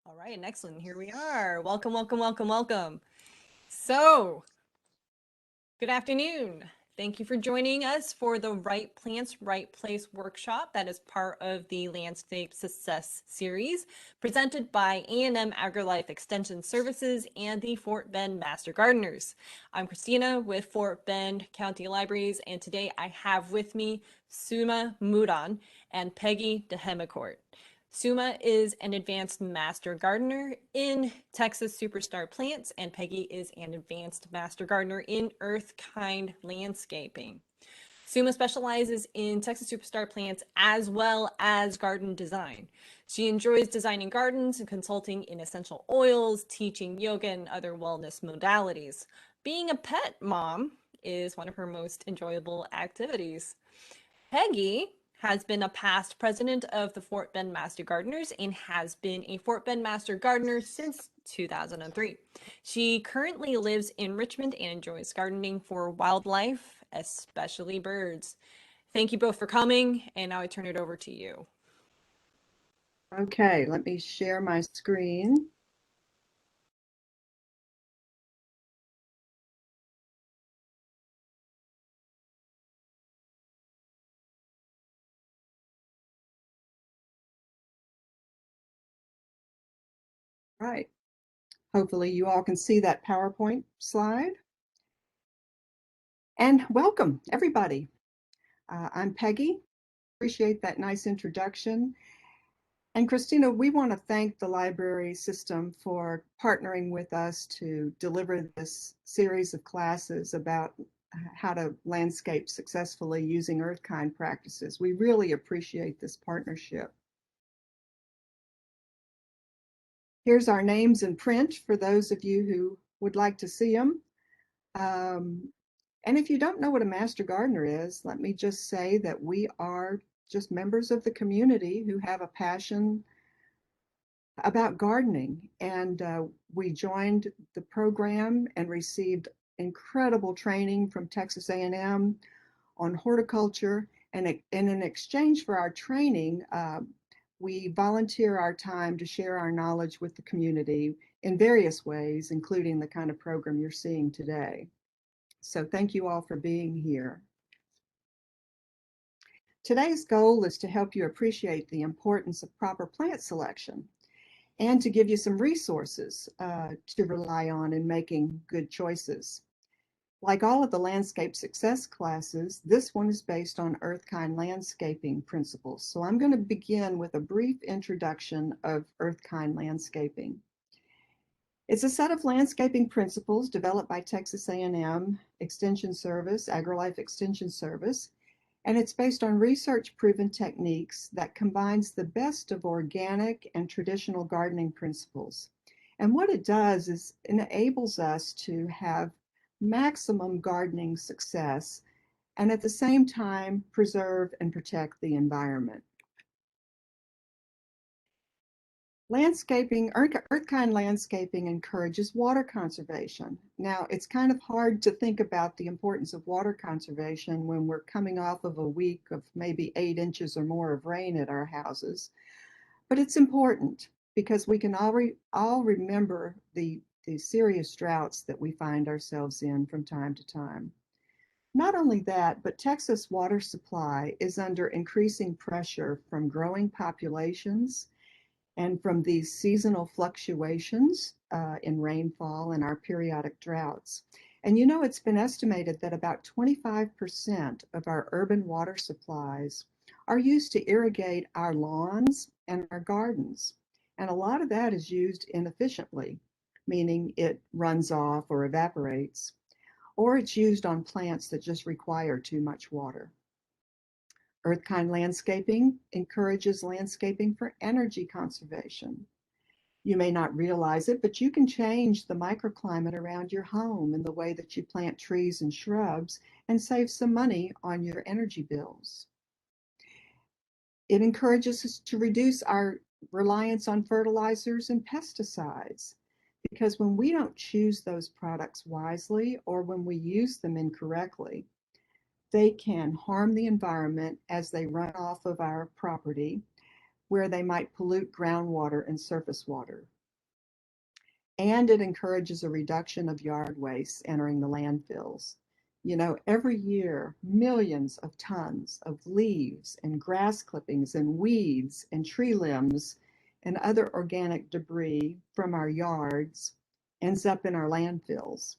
All right, and excellent. Here we are. Welcome, welcome, welcome, welcome. So, good afternoon. Thank you for joining us for the Right Plants, Right Place workshop that is part of the Landscape Success series presented by A&M AgriLife Extension Services and the Fort Bend Master Gardeners. I'm Christina with Fort Bend County Libraries, and today I have with me Suma Mudan and Peggy DeHemicourt. Suma is an advanced master gardener in Texas Superstar Plants, and Peggy is an advanced master gardener in Earthkind Landscaping. Suma specializes in Texas Superstar Plants as well as garden design. She enjoys designing gardens and consulting in essential oils, teaching yoga and other wellness modalities. Being a pet mom is one of her most enjoyable activities. Peggy has been a past president of the Fort Bend Master Gardeners and has been a Fort Bend Master Gardener since 2003. She currently lives in Richmond and enjoys gardening for wildlife, especially birds. Thank you both for coming, and now I turn it over to you. Okay, let me share my screen. Right. Hopefully you all can see that PowerPoint slide. And welcome, everybody. I'm Peggy. Appreciate that nice introduction. And Christina, we want to thank the library system for partnering with us to deliver this series of classes about how to landscape successfully using Earthkind practices. We really appreciate this partnership. Here's our names in print for those of you who would like to see them. And if you don't know what a master gardener is, let me just say that we are just members of the community who have a passion about gardening. And we joined the program and received incredible training from Texas A&M on horticulture. And in exchange for our training, we volunteer our time to share our knowledge with the community in various ways, including the kind of program you're seeing today. So thank you all for being here. Today's goal is to help you appreciate the importance of proper plant selection and to give you some resources to rely on in making good choices. Like all of the landscape success classes, this one is based on Earthkind landscaping principles. So I'm going to begin with a brief introduction of Earthkind landscaping. It's a set of landscaping principles developed by Texas A&M Extension Service, AgriLife Extension Service, and it's based on research-proven techniques that combines the best of organic and traditional gardening principles. And what it does is enables us to have maximum gardening success and at the same time preserve and protect the environment. Earthkind landscaping encourages water conservation. Now, it's kind of hard to think about the importance of water conservation when we're coming off of a week of maybe 8 inches or more of rain at our houses, but it's important because we can all remember the serious droughts that we find ourselves in from time to time. Not only that, but Texas water supply is under increasing pressure from growing populations and from these seasonal fluctuations in rainfall and our periodic droughts. And you know, it's been estimated that about 25% of our urban water supplies are used to irrigate our lawns and our gardens. And a lot of that is used inefficiently, meaning it runs off or evaporates, or it's used on plants that just require too much water. Earthkind landscaping encourages landscaping for energy conservation. You may not realize it, but you can change the microclimate around your home and the way that you plant trees and shrubs and save some money on your energy bills. It encourages us to reduce our reliance on fertilizers and pesticides because when we don't choose those products wisely or when we use them incorrectly, they can harm the environment as they run off of our property, where they might pollute groundwater and surface water. and it encourages a reduction of yard waste entering the landfills. You know, every year, millions of tons of leaves and grass clippings and weeds and tree limbs and other organic debris from our yards ends up in our landfills.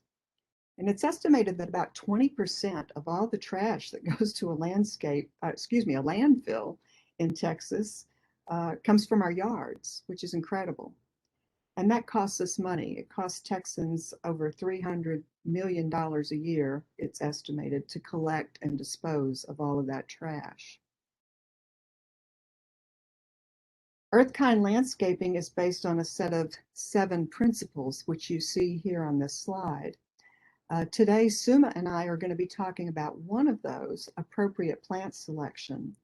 And it's estimated that about 20% of all the trash that goes to a a landfill in Texas comes from our yards, which is incredible. And that costs us money. It costs Texans over $300 million a year, it's estimated, to collect and dispose of all of that trash. Earth-kind landscaping is based on a set of 7 principles, which you see here on this slide. Today, Suma and I are going to be talking about one of those, appropriate plant selection.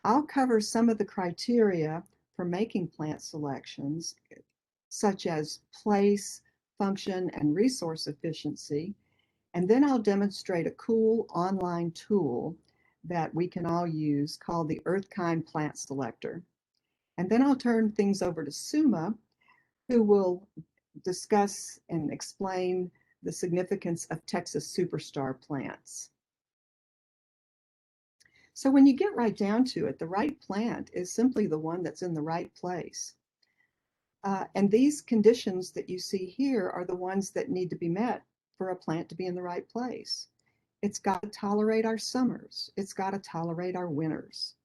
I'll cover some of the criteria for making plant selections, such as place, function, and resource efficiency, and then I'll demonstrate a cool online tool that we can all use called the Earthkind Plant Selector. And then I'll turn things over to Suma, who will discuss and explain the significance of Texas superstar plants. So when you get right down to it, the right plant is simply the one that's in the right place. And these conditions that you see here are the ones that need to be met for a plant to be in the right place. It's got to tolerate our summers. It's got to tolerate our winters.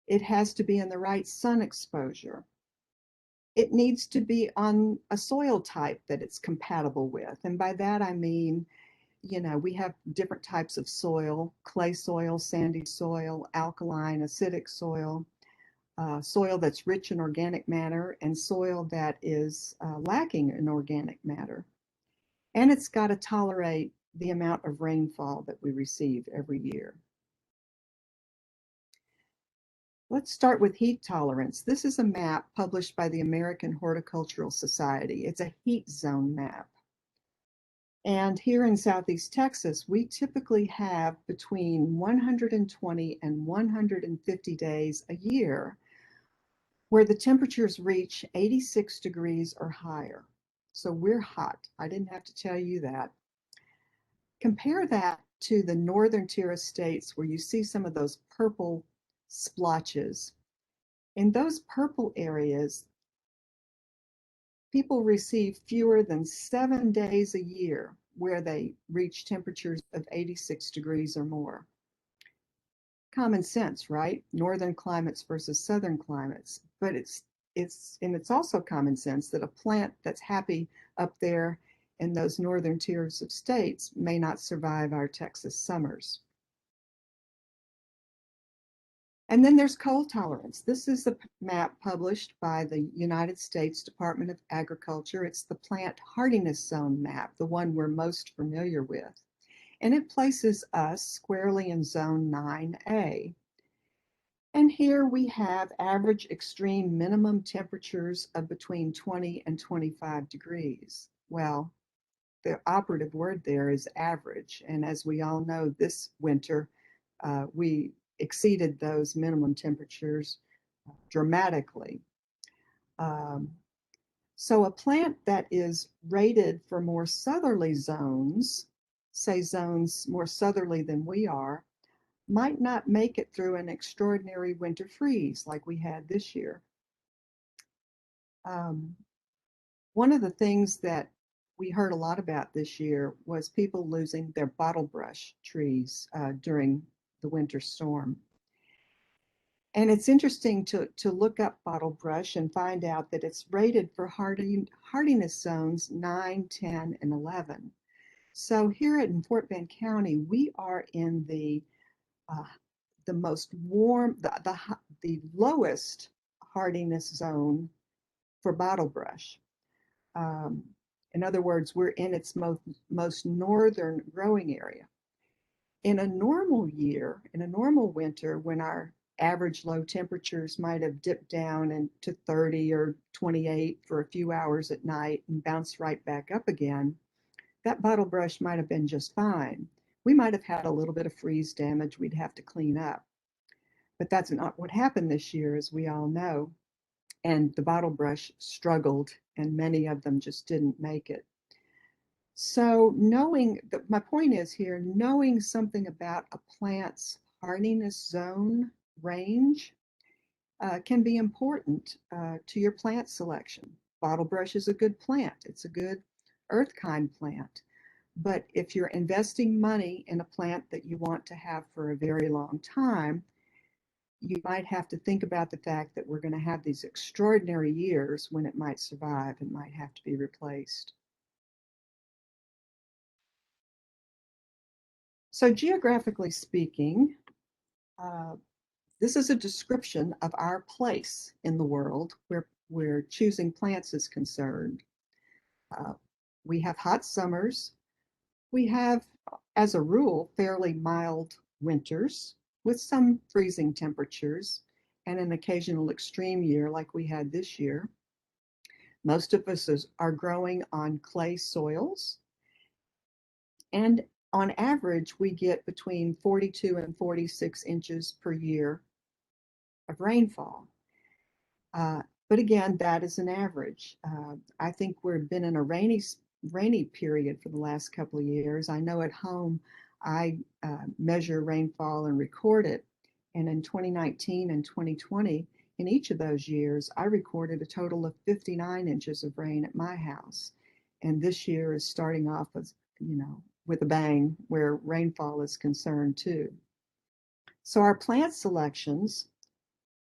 It has to be in the right sun exposure. It needs to be on a soil type that it's compatible with. And by that, I mean, you know, we have different types of soil: clay soil, sandy soil, alkaline, acidic soil, soil that's rich in organic matter, and soil that is lacking in organic matter. And it's got to tolerate the amount of rainfall that we receive every year. Let's start with heat tolerance. This is a map published by the American Horticultural Society. It's a heat zone map. And here in Southeast Texas, we typically have between 120 and 150 days a year where the temperatures reach 86 degrees or higher. So we're hot. I didn't have to tell you that. Compare that to the northern tier of states where you see some of those purple splotches. In those purple areas, people receive fewer than 7 days a year where they reach temperatures of 86 degrees or more. Common sense, right? Northern climates versus southern climates. But it's also common sense that a plant that's happy up there in those northern tiers of states may not survive our Texas summers. And then there's cold tolerance. This is a map published by the United States Department of Agriculture. It's the plant hardiness zone map, the one we're most familiar with. And it places us squarely in zone 9A. And here we have average extreme minimum temperatures of between 20 and 25 degrees. Well, the operative word there is average. And as we all know, this winter, we exceeded those minimum temperatures dramatically. So a plant that is rated for more southerly zones, say zones more southerly than we are, might not make it through an extraordinary winter freeze like we had this year. One of the things that we heard a lot about this year was people losing their bottlebrush trees during the winter storm. And it's interesting to look up bottlebrush and find out that it's rated for hardiness zones 9, 10, and 11. So here in Fort Bend County, we are in the most warm, the lowest hardiness zone for bottlebrush. In other words, we're in its most northern growing area. In a normal year, in a normal winter, when our average low temperatures might have dipped down into 30 or 28 for a few hours at night and bounced right back up again, that bottlebrush might have been just fine. We might have had a little bit of freeze damage we'd have to clean up. But that's not what happened this year, as we all know. and the bottle brush struggled, and many of them just didn't make it. So knowing that, my point is here, knowing something about a plant's hardiness zone range can be important to your plant selection. Bottle brush is a good plant. It's a good earth kind plant. But if you're investing money in a plant that you want to have for a very long time, you might have to think about the fact that we're going to have these extraordinary years when it might survive and might have to be replaced. So geographically speaking, uh, this is a description of our place in the world where choosing plants is concerned. Uh, we have hot summers. We have, as a rule, fairly mild winters with some freezing temperatures and an occasional extreme year like we had this year. Most of us are growing on clay soils, and on average, we get between 42 and 46 inches per year of rainfall. Uh, but again, that is an average. I think we've been in a rainy period for the last couple of years. I know at home I measure rainfall and record it. And in 2019 and 2020, in each of those years, I recorded a total of 59 inches of rain at my house. And this year is starting off as, with a bang where rainfall is concerned too. So our plant selections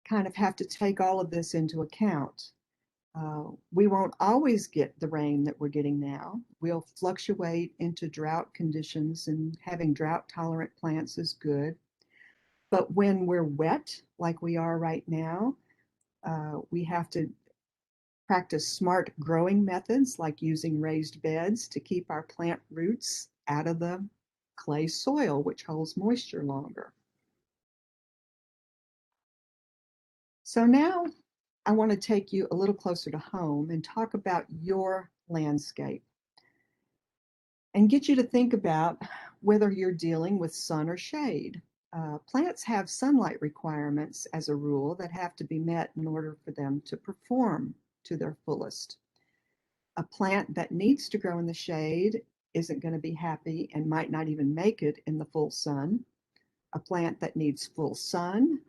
kind of have to take all of this into account. We won't always get the rain that we're getting now. We'll fluctuate into drought conditions, and having drought tolerant plants is good. But when we're wet, like we are right now, we have to practice smart growing methods like using raised beds to keep our plant roots out of the clay soil, which holds moisture longer. So now I want to take you a little closer to home and talk about your landscape and get you to think about whether you're dealing with sun or shade. Plants have sunlight requirements as a rule that have to be met in order for them to perform to their fullest. A plant that needs to grow in the shade isn't going to be happy and might not even make it in the full sun. A plant that needs full sun,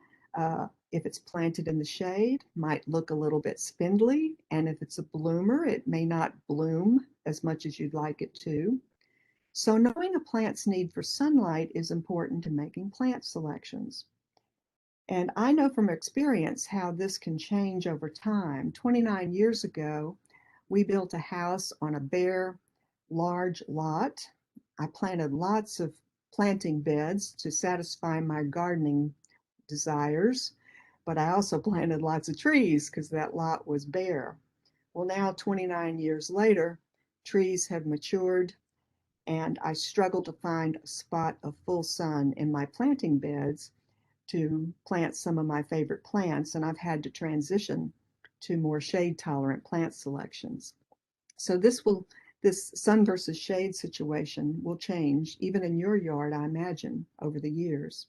if it's planted in the shade, might look a little bit spindly. And if it's a bloomer, it may not bloom as much as you'd like it to. So knowing a plant's need for sunlight is important to making plant selections. And I know from experience how this can change over time. 29 years ago, we built a house on a bare, large lot. I planted lots of planting beds to satisfy my gardening desires, but I also planted lots of trees because that lot was bare. Well, now, 29 years later, trees have matured, and I struggle to find a spot of full sun in my planting beds to plant some of my favorite plants, and I've had to transition to more shade tolerant plant selections. So this sun versus shade situation will change even in your yard, I imagine, over the years.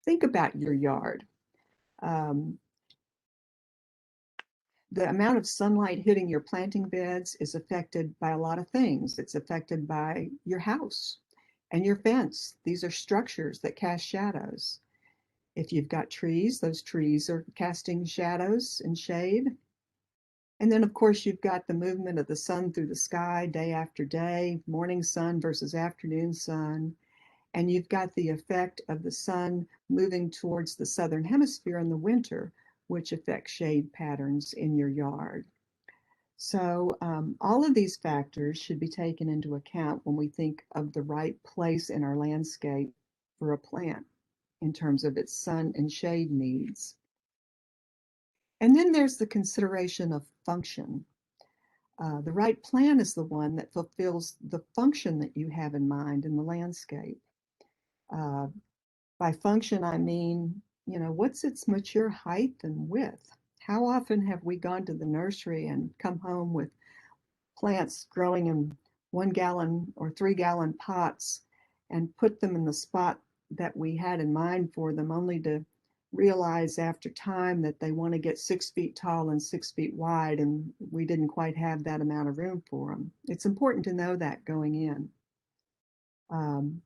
Think about your yard. Um, the amount of sunlight hitting your planting beds is affected by a lot of things. It's affected by your house and your fence. These are structures that cast shadows. If you've got trees, those trees are casting shadows and shade. And then, of course, you've got the movement of the sun through the sky day after day, morning sun versus afternoon sun. And you've got the effect of the sun moving towards the southern hemisphere in the winter, which affects shade patterns in your yard. So all of these factors should be taken into account when we think of the right place in our landscape for a plant in terms of its sun and shade needs. And then there's the consideration of function. The right plant is the one that fulfills the function that you have in mind in the landscape. Uh, by function, I mean, what's its mature height and width? How often have we gone to the nursery and come home with plants growing in 1 gallon or 3 gallon pots and put them in the spot that we had in mind for them, only to realize after time that they want to get 6 feet tall and 6 feet wide, and we didn't quite have that amount of room for them. It's important to know that going in. Um,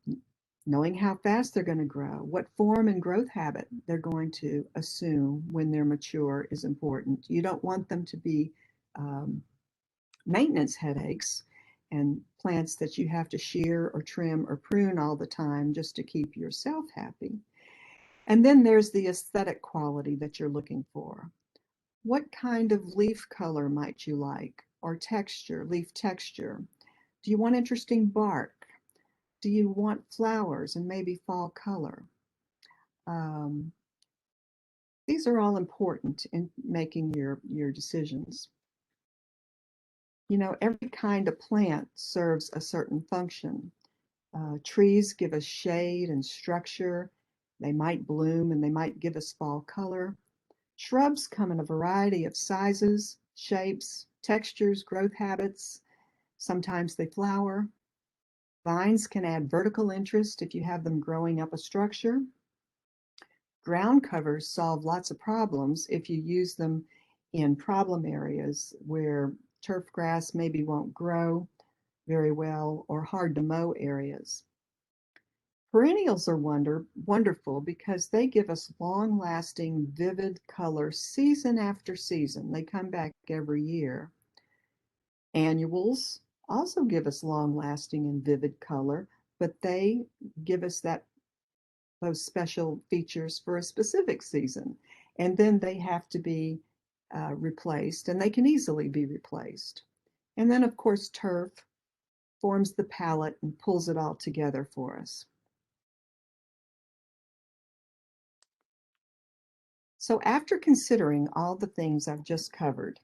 Knowing how fast they're going to grow, what form and growth habit they're going to assume when they're mature is important. You don't want them to be um, maintenance headaches and plants that you have to shear or trim or prune all the time just to keep yourself happy. And then there's the aesthetic quality that you're looking for. What kind of leaf color might you like, or texture, leaf texture? Do you want interesting bark? Do you want flowers and maybe fall color? Um, these are all important in making your decisions. You know, every kind of plant serves a certain function. Trees give us shade and structure. They might bloom and they might give us fall color. Shrubs come in a variety of sizes, shapes, textures, growth habits. Sometimes they flower. Vines can add vertical interest if you have them growing up a structure. Ground covers solve lots of problems if you use them in problem areas where turf grass maybe won't grow very well or hard to mow areas. Perennials are wonderful because they give us long-lasting, vivid color season after season. They come back every year. Annuals also give us long-lasting and vivid color, but they give us those special features for a specific season. And then they have to be replaced, and they can easily be replaced. And then, of course, turf forms the palette and pulls it all together for us. So after considering all the things I've just covered,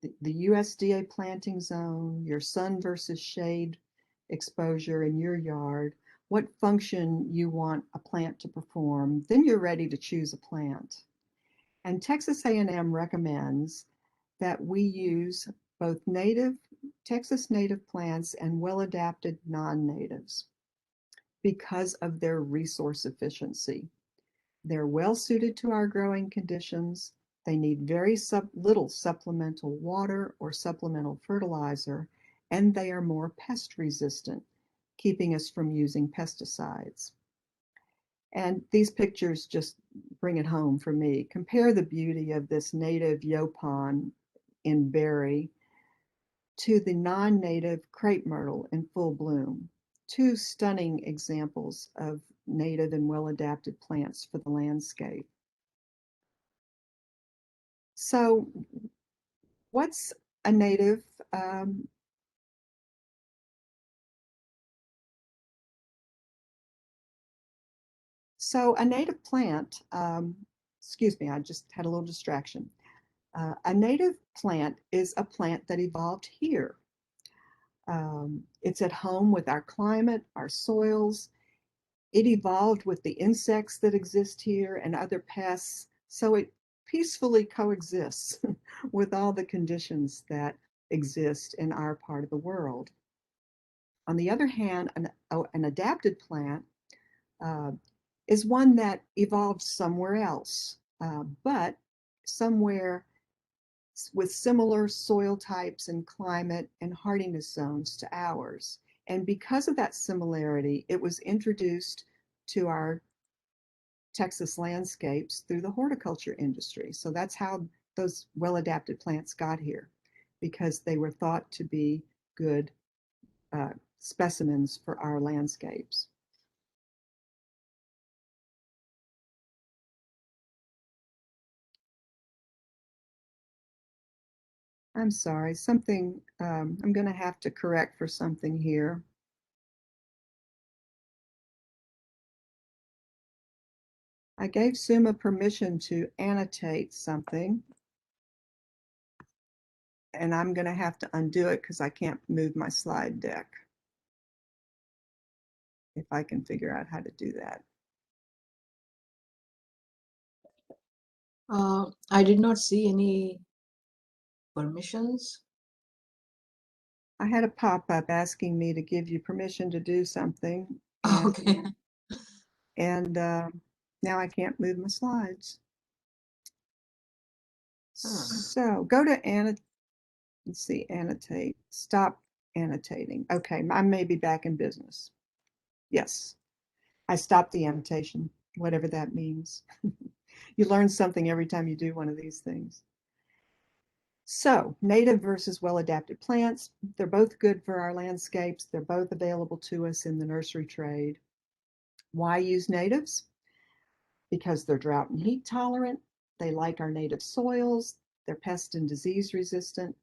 the USDA planting zone, your sun versus shade exposure in your yard, what function you want a plant to perform, then you're ready to choose a plant. And Texas A&M recommends that we use both Texas native plants and well-adapted non-natives because of their resource efficiency. They're well suited to our growing conditions. They need very little supplemental water or supplemental fertilizer, and they are more pest resistant, keeping us from using pesticides. And these pictures just bring it home for me. Compare the beauty of this native yaupon in berry to the non-native crepe myrtle in full bloom. Two stunning examples of native and well-adapted plants for the landscape. So what's a native? So a native plant, excuse me, I just had a little distraction. A native plant is a plant that evolved here. It's at home with our climate, our soils. It evolved with the insects that exist here and other pests, so it peacefully coexists with all the conditions that exist in our part of the world. On the other hand, an adapted plant uh, is one that evolved somewhere else, but somewhere with similar soil types and climate and hardiness zones to ours. And because of that similarity, it was introduced to our Texas landscapes through the horticulture industry. So that's how those well-adapted plants got here, because they were thought to be good specimens for our landscapes. I'm sorry, I'm going to have to correct for something here. I gave Suma permission to annotate something, and I'm going to have to undo it because I can't move my slide deck. If I can figure out how to do that. I did not see any permissions. I had a pop-up asking me to give you permission to do something, and Okay. and now I can't move my slides. So go to annotate. Let's see, annotate. Stop annotating. Okay, I may be back in business. Yes, I stopped the annotation, whatever that means. You learn something every time you do one of these things. So, native versus well-adapted plants, they're both good for our landscapes. They're both available to us in the nursery trade. Why use natives? Because they're drought and heat tolerant, they like our native soils, they're pest and disease resistant,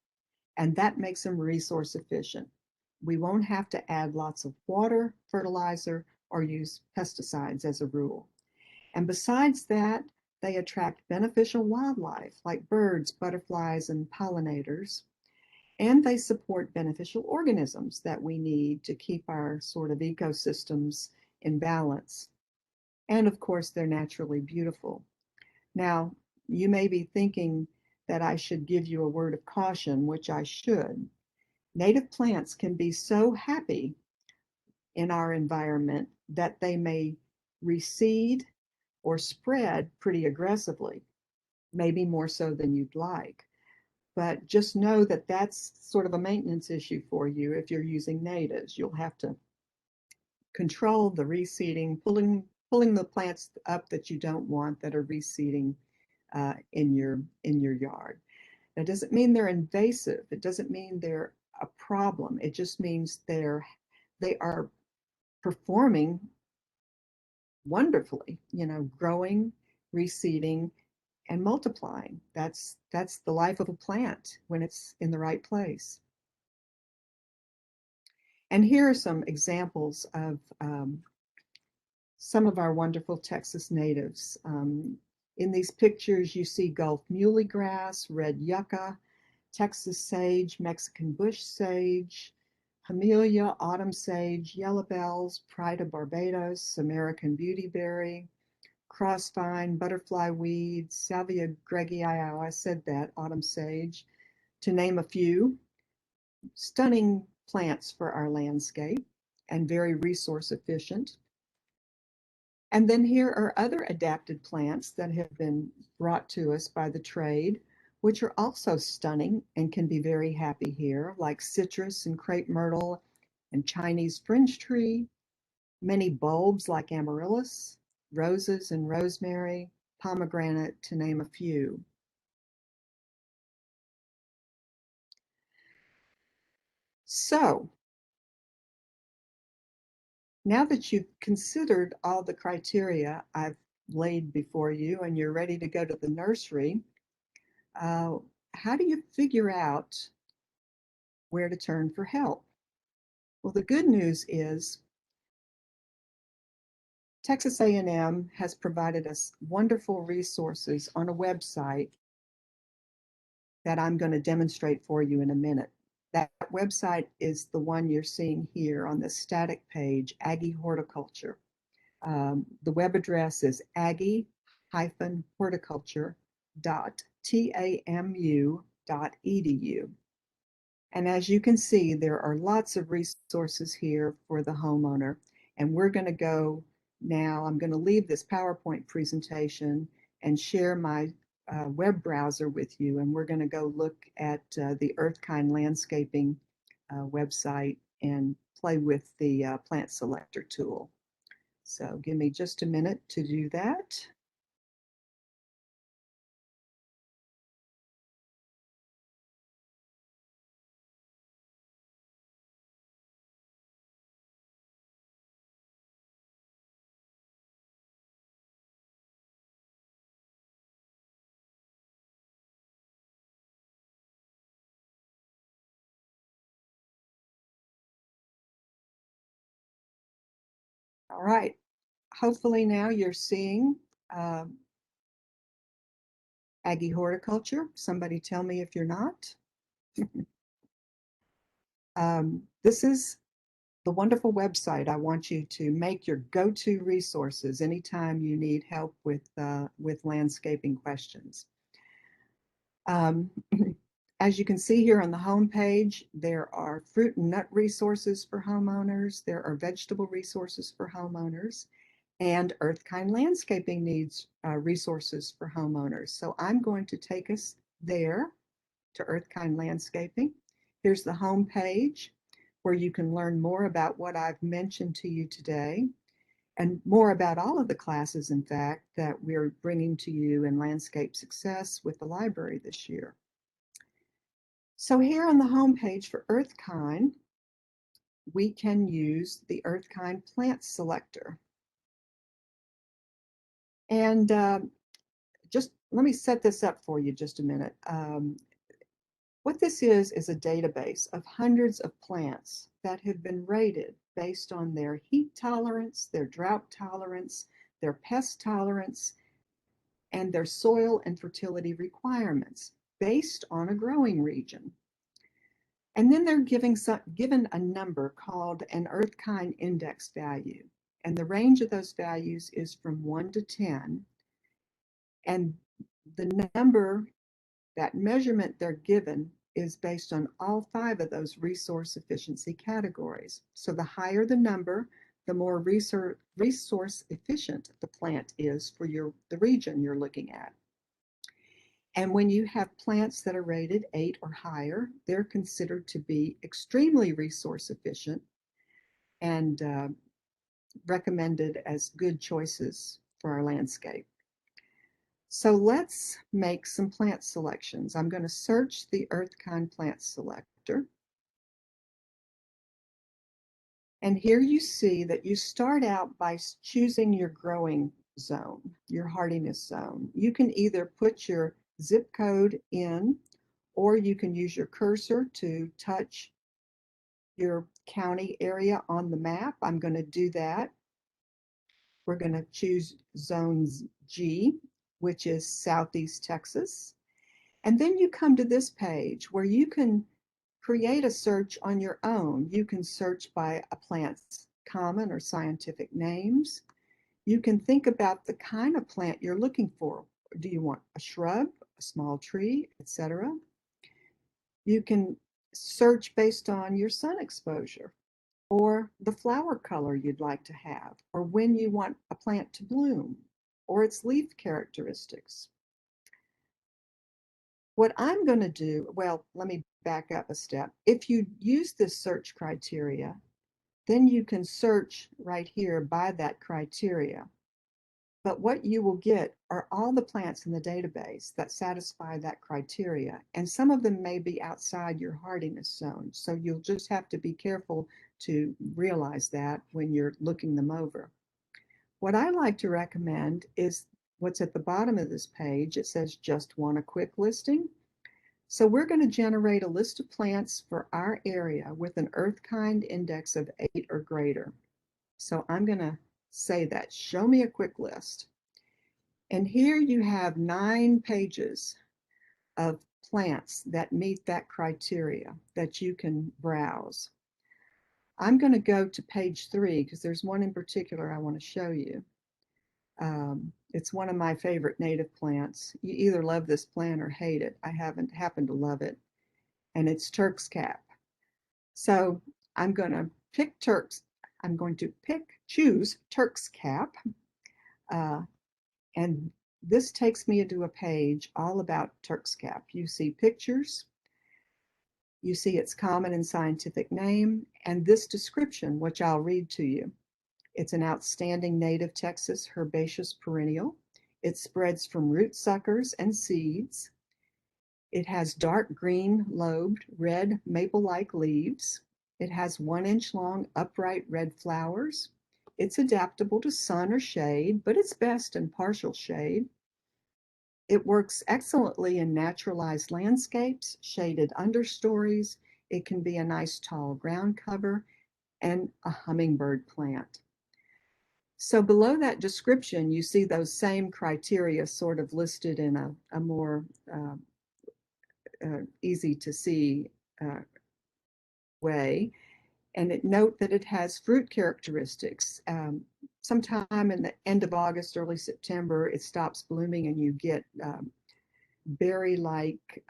and that makes them resource efficient. We won't have to add lots of water, fertilizer, or use pesticides as a rule. And besides that, they attract beneficial wildlife like birds, butterflies, and pollinators. And they support beneficial organisms that we need to keep our sort of ecosystems in balance. And of course, they're naturally beautiful. Now, you may be thinking that I should give you a word of caution, which I should. Native plants can be so happy in our environment that they may reseed or spread pretty aggressively, maybe more so than you'd like. But just know that that's sort of a maintenance issue for you if you're using natives. You'll have to control the reseeding, pulling the plants up that you don't want that are reseeding in your yard. That doesn't mean they're invasive. It doesn't mean they're a problem. It just means they are performing wonderfully, growing, reseeding, and multiplying. That's the life of a plant when it's in the right place. And here are some examples of some of our wonderful Texas natives. In these pictures, you see Gulf muley grass, red yucca, Texas sage, Mexican bush sage, Hamelia, autumn sage, yellow bells, pride of Barbados, American beautyberry, crossvine, butterfly weed, Salvia gregii, I said that, autumn sage, to name a few. Stunning plants for our landscape and very resource efficient. And then here are other adapted plants that have been brought to us by the trade, which are also stunning and can be very happy here, like citrus and crepe myrtle and Chinese fringe tree, many bulbs like amaryllis, roses and rosemary, pomegranate, to name a few. So, now that you've considered all the criteria I've laid before you and you're ready to go to the nursery, how do you figure out where to turn for help? Well, the good news is Texas A&M has provided us wonderful resources on a website that I'm going to demonstrate for you in a minute. That website is the one you're seeing here on the static page, Aggie Horticulture. The web address is aggie-horticulture.tamu.edu. And as you can see, there are lots of resources here for the homeowner. And we're going to go now, I'm going to leave this PowerPoint presentation and share my web browser with you. And we're going to go look at the Earthkind Landscaping website and play with the plant selector tool. So give me just a minute to do that. All right. Hopefully now you're seeing Aggie Horticulture. Somebody tell me if you're not. This is the wonderful website I want you to make your go-to resources anytime you need help with landscaping questions. As you can see here on the home page, there are fruit and nut resources for homeowners. There are vegetable resources for homeowners, and Earthkind landscaping needs resources for homeowners. So I'm going to take us there to Earthkind Landscaping. Here's the home page where you can learn more about what I've mentioned to you today and more about all of the classes, in fact, that we're bringing to you in Landscape Success with the library this year. So here on the home page for Earthkind, we can use the Earthkind Plant Selector. And just let me set this up for you just a minute. What this is a database of hundreds of plants that have been rated based on their heat tolerance, their drought tolerance, their pest tolerance, and their soil and fertility requirements based on a growing region. And then they're given a number called an Earthkind index value. And the range of those values is from 1 to 10. And the number, that measurement they're given, is based on all 5 of those resource efficiency categories. So the higher the number, the more resource efficient the plant is for the region you're looking at. And when you have plants that are rated 8 or higher, they're considered to be extremely resource efficient and recommended as good choices for our landscape. So let's make some plant selections. I'm going to search the Earthkind Plant Selector. And here you see that you start out by choosing your growing zone, your hardiness zone. You can either put your zip code in, or you can use your cursor to touch your county area on the map. I'm going to do that. We're going to choose Zone G, which is Southeast Texas. And then you come to this page where you can create a search on your own. You can search by a plant's common or scientific names. You can think about the kind of plant you're looking for. Do you want a shrub, a small tree, etc.? You can search based on your sun exposure, or the flower color you'd like to have, or when you want a plant to bloom, or its leaf characteristics. What I'm going to do, well, let me back up a step. If you use this search criteria, then you can search right here by that criteria. But what you will get are all the plants in the database that satisfy that criteria, and some of them may be outside your hardiness zone. So you'll just have to be careful to realize that when you're looking them over. What I like to recommend is what's at the bottom of this page. It says, just want a quick listing. So we're going to generate a list of plants for our area with an Earthkind index of 8 or greater. So I'm going to say that, show me a quick list. And here you have 9 pages of plants that meet that criteria that you can browse. I'm going to go to page 3 because there's one in particular I want to show you. It's one of my favorite native plants. You either love this plant or hate it. I haven't happened to love it. And it's Turk's Cap. So I'm going to choose Turk's Cap. And this takes me into a page all about Turk's Cap. You see pictures, you see its common and scientific name, and this description, which I'll read to you. It's an outstanding native Texas herbaceous perennial. It spreads from root suckers and seeds. It has dark green lobed red maple-like leaves. It has 1-inch long upright red flowers. It's adaptable to sun or shade, but it's best in partial shade. It works excellently in naturalized landscapes, shaded understories. It can be a nice tall ground cover and a hummingbird plant. So below that description, you see those same criteria sort of listed in a more easy to see way. And note that it has fruit characteristics. Sometime in the end of August, early September, it stops blooming and you get berry-like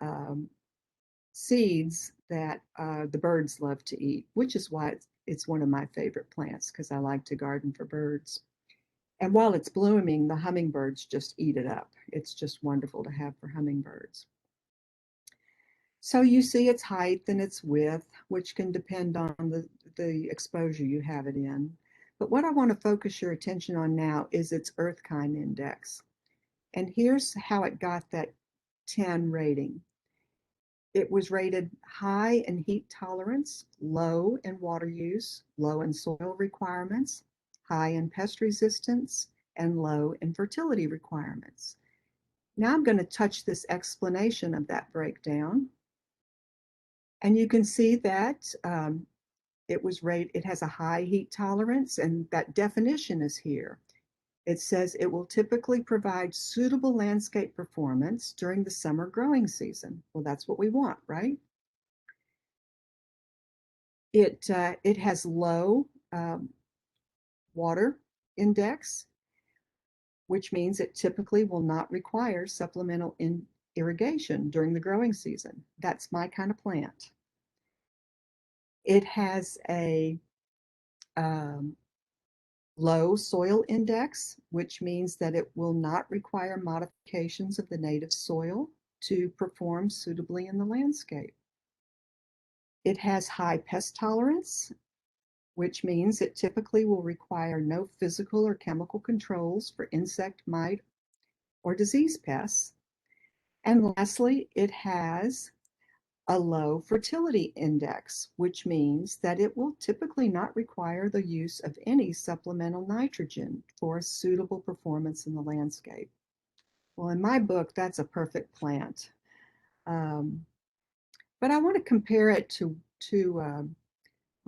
seeds that the birds love to eat, which is why it's one of my favorite plants, because I like to garden for birds. And while it's blooming, the hummingbirds just eat it up. It's just wonderful to have for hummingbirds. So you see its height and its width, which can depend on the exposure you have it in. But what I want to focus your attention on now is its earth kind index. And here's how it got that 10 rating. It was rated high in heat tolerance, low in water use, low in soil requirements, high in pest resistance, and low in fertility requirements. Now I'm going to touch this explanation of that breakdown. And you can see that it has a high heat tolerance, and that definition is here. It says it will typically provide suitable landscape performance during the summer growing season. Well, that's what we want, right? It has low water index, which means it typically will not require supplemental irrigation during the growing season. That's my kind of plant. It has a low soil index, which means that it will not require modifications of the native soil to perform suitably in the landscape. It has high pest tolerance, which means it typically will require no physical or chemical controls for insect, mite, or disease pests. And lastly, it has a low fertility index, which means that it will typically not require the use of any supplemental nitrogen for suitable performance in the landscape. Well, in my book, that's a perfect plant. But I want to compare it to I'm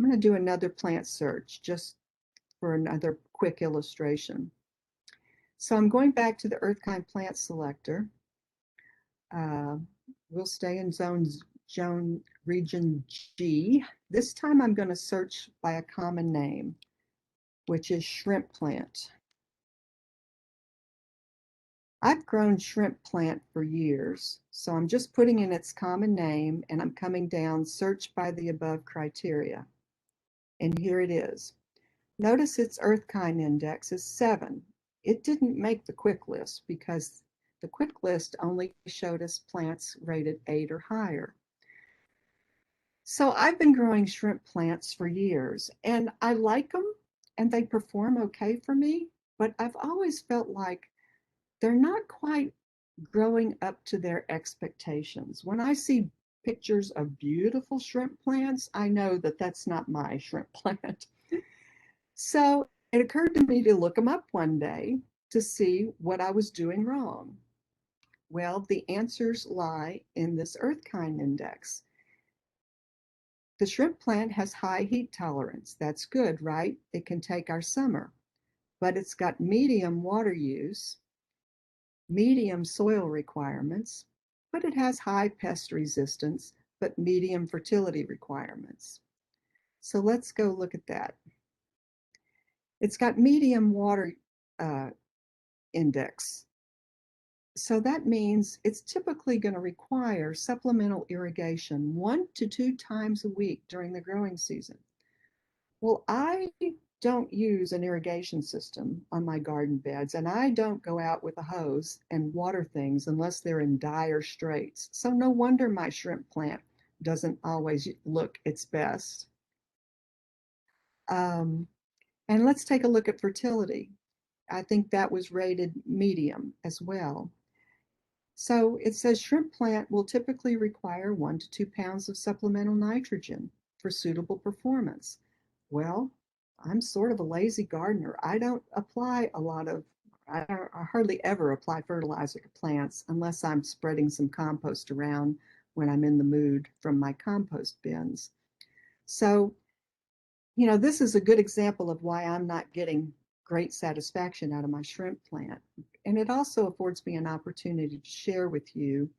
going to do another plant search just for another quick illustration. So I'm going back to the Earthkind plant selector. We'll stay in zone region G. This time I'm going to search by a common name, which is shrimp plant. I've grown shrimp plant for years, so I'm just putting in its common name and I'm coming down search by the above criteria. And here it is. Notice its Earthkind index is 7. It didn't make the quick list because the quick list only showed us plants rated 8 or higher. So I've been growing shrimp plants for years and I like them and they perform okay for me, but I've always felt like they're not quite growing up to their expectations. When I see pictures of beautiful shrimp plants, I know that that's not my shrimp plant. So it occurred to me to look them up one day to see what I was doing wrong. Well, the answers lie in this Earthkind index. The shrimp plant has high heat tolerance. That's good, right? It can take our summer, but it's got medium water use, medium soil requirements, but it has high pest resistance, but medium fertility requirements. So let's go look at that. It's got medium water index. So that means it's typically going to require supplemental irrigation 1 to 2 times a week during the growing season. Well, I don't use an irrigation system on my garden beds, and I don't go out with a hose and water things unless they're in dire straits. So no wonder my shrimp plant doesn't always look its best. And let's take a look at fertility. I think that was rated medium as well. So it says shrimp plant will typically require 1 to 2 pounds of supplemental nitrogen for suitable performance. Well, I'm sort of a lazy gardener. I don't apply I hardly ever apply fertilizer to plants unless I'm spreading some compost around when I'm in the mood from my compost bins. So, this is a good example of why I'm not getting great satisfaction out of my shrimp plant. And it also affords me an opportunity to share with you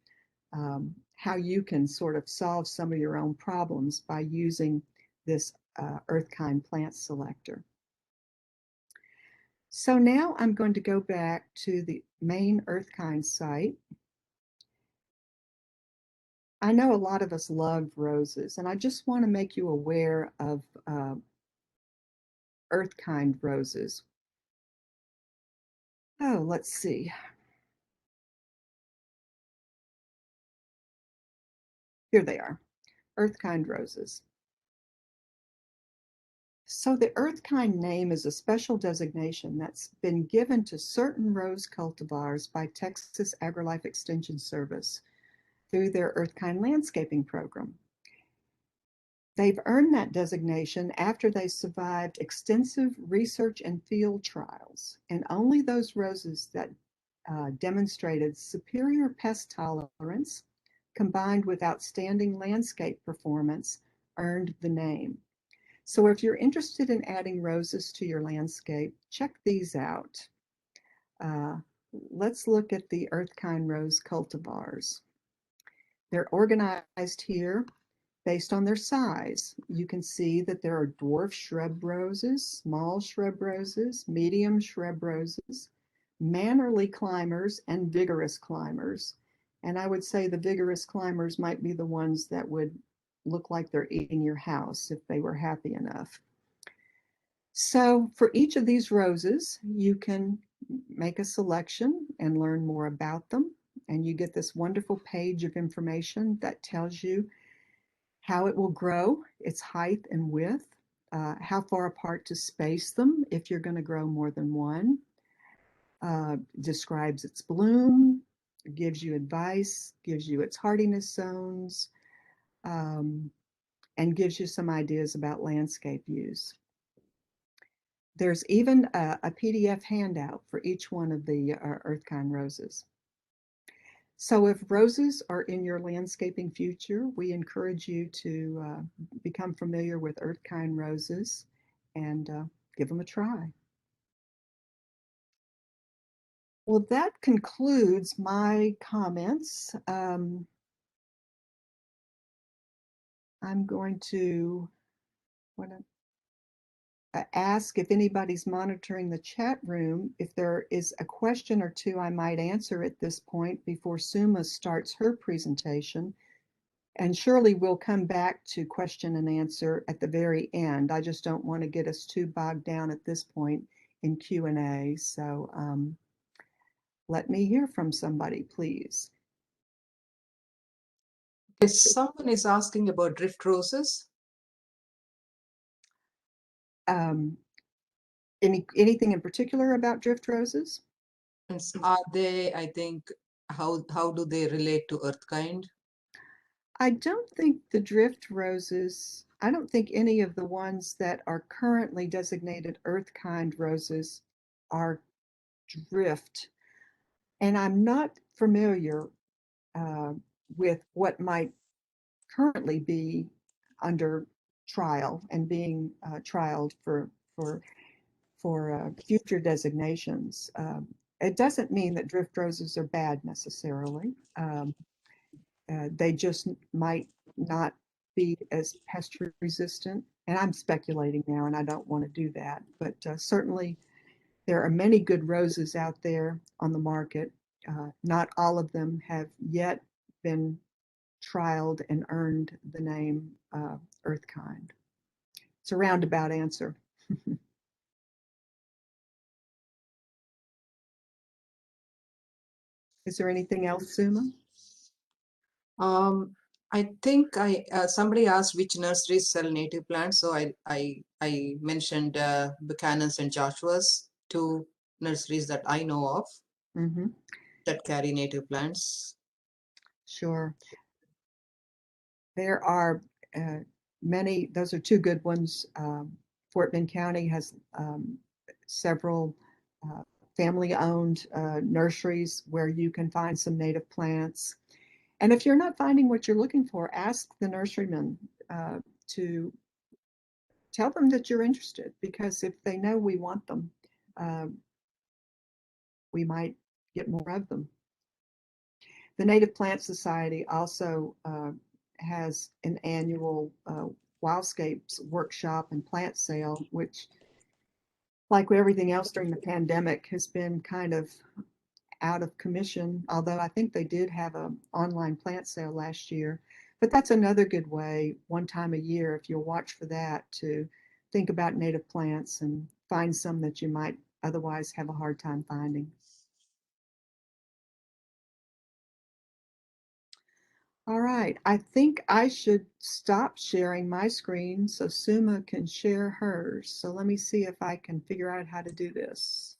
how you can sort of solve some of your own problems by using this Earthkind plant selector. So now I'm going to go back to the main Earthkind site. I know a lot of us love roses, and I just want to make you aware of Earthkind roses. Oh, let's see. Here they are, earth-kind roses. So the earth-kind name is a special designation that's been given to certain rose cultivars by Texas AgriLife Extension Service through their earth-kind landscaping program. They've earned that designation after they survived extensive research and field trials, and only those roses that demonstrated superior pest tolerance combined with outstanding landscape performance earned the name. So if you're interested in adding roses to your landscape, check these out. Let's look at the earth-kind rose cultivars. They're organized here based on their size. You can see that there are dwarf shrub roses, small shrub roses, medium shrub roses, mannerly climbers, and vigorous climbers. And I would say the vigorous climbers might be the ones that would look like they're eating your house if they were happy enough. So for each of these roses, you can make a selection and learn more about them. And you get this wonderful page of information that tells you how it will grow, its height and width, how far apart to space them if you're going to grow more than one, describes its bloom, gives you advice, gives you its hardiness zones, and gives you some ideas about landscape use. There's even a PDF handout for each one of the earth-kind roses. So if roses are in your landscaping future, we encourage you to become familiar with earth-kind roses and give them a try. Well, that concludes my comments. I'm going to ask if anybody's monitoring the chat room, if there is a question or two I might answer at this point before Suma starts her presentation. And surely we'll come back to question and answer at the very end. I just don't want to get us too bogged down at this point in Q&A. So let me hear from somebody, please. If someone is asking about drift roses, Anything in particular about drift roses? are they, I think, how do they relate to earthkind? I don't think the drift roses, I don't think any of the ones that are currently designated earth-kind roses are drift. And I'm not familiar with what might currently be under trial and being trialed for future designations. It doesn't mean that drift roses are bad necessarily. They just might not be as pest resistant. And I'm speculating now, and I don't want to do that. But certainly, there are many good roses out there on the market. Not all of them have yet been trialed and earned the name Earthkind. It's a roundabout answer. Is there anything else, Suma? I think somebody asked which nurseries sell native plants, so I mentioned Buchanan's and Joshua's, two nurseries that I know of that carry native plants. Sure. There are many, those are two good ones. Fort Bend County has several family-owned nurseries where you can find some native plants. And if you're not finding what you're looking for, ask the nurseryman to tell them that you're interested, because if they know we want them, we might get more of them. The Native Plant Society also has an annual wildscapes workshop and plant sale, which, like everything else during the pandemic, has been kind of out of commission, although I think they did have an online plant sale last year. But that's another good way, one time a year, if you'll watch for that, to think about native plants and find some that you might otherwise have a hard time finding. All right, I think I should stop sharing my screen so Suma can share hers. So let me see if I can figure out how to do this.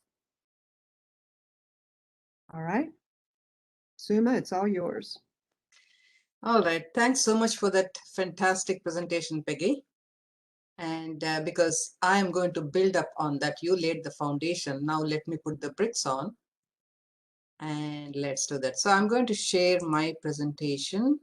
All right, Suma, it's all yours. All right, thanks so much for that fantastic presentation, Peggy. And because I am going to build up on that, you laid the foundation. Now let me put the bricks on and let's do that. So I'm going to share my presentation.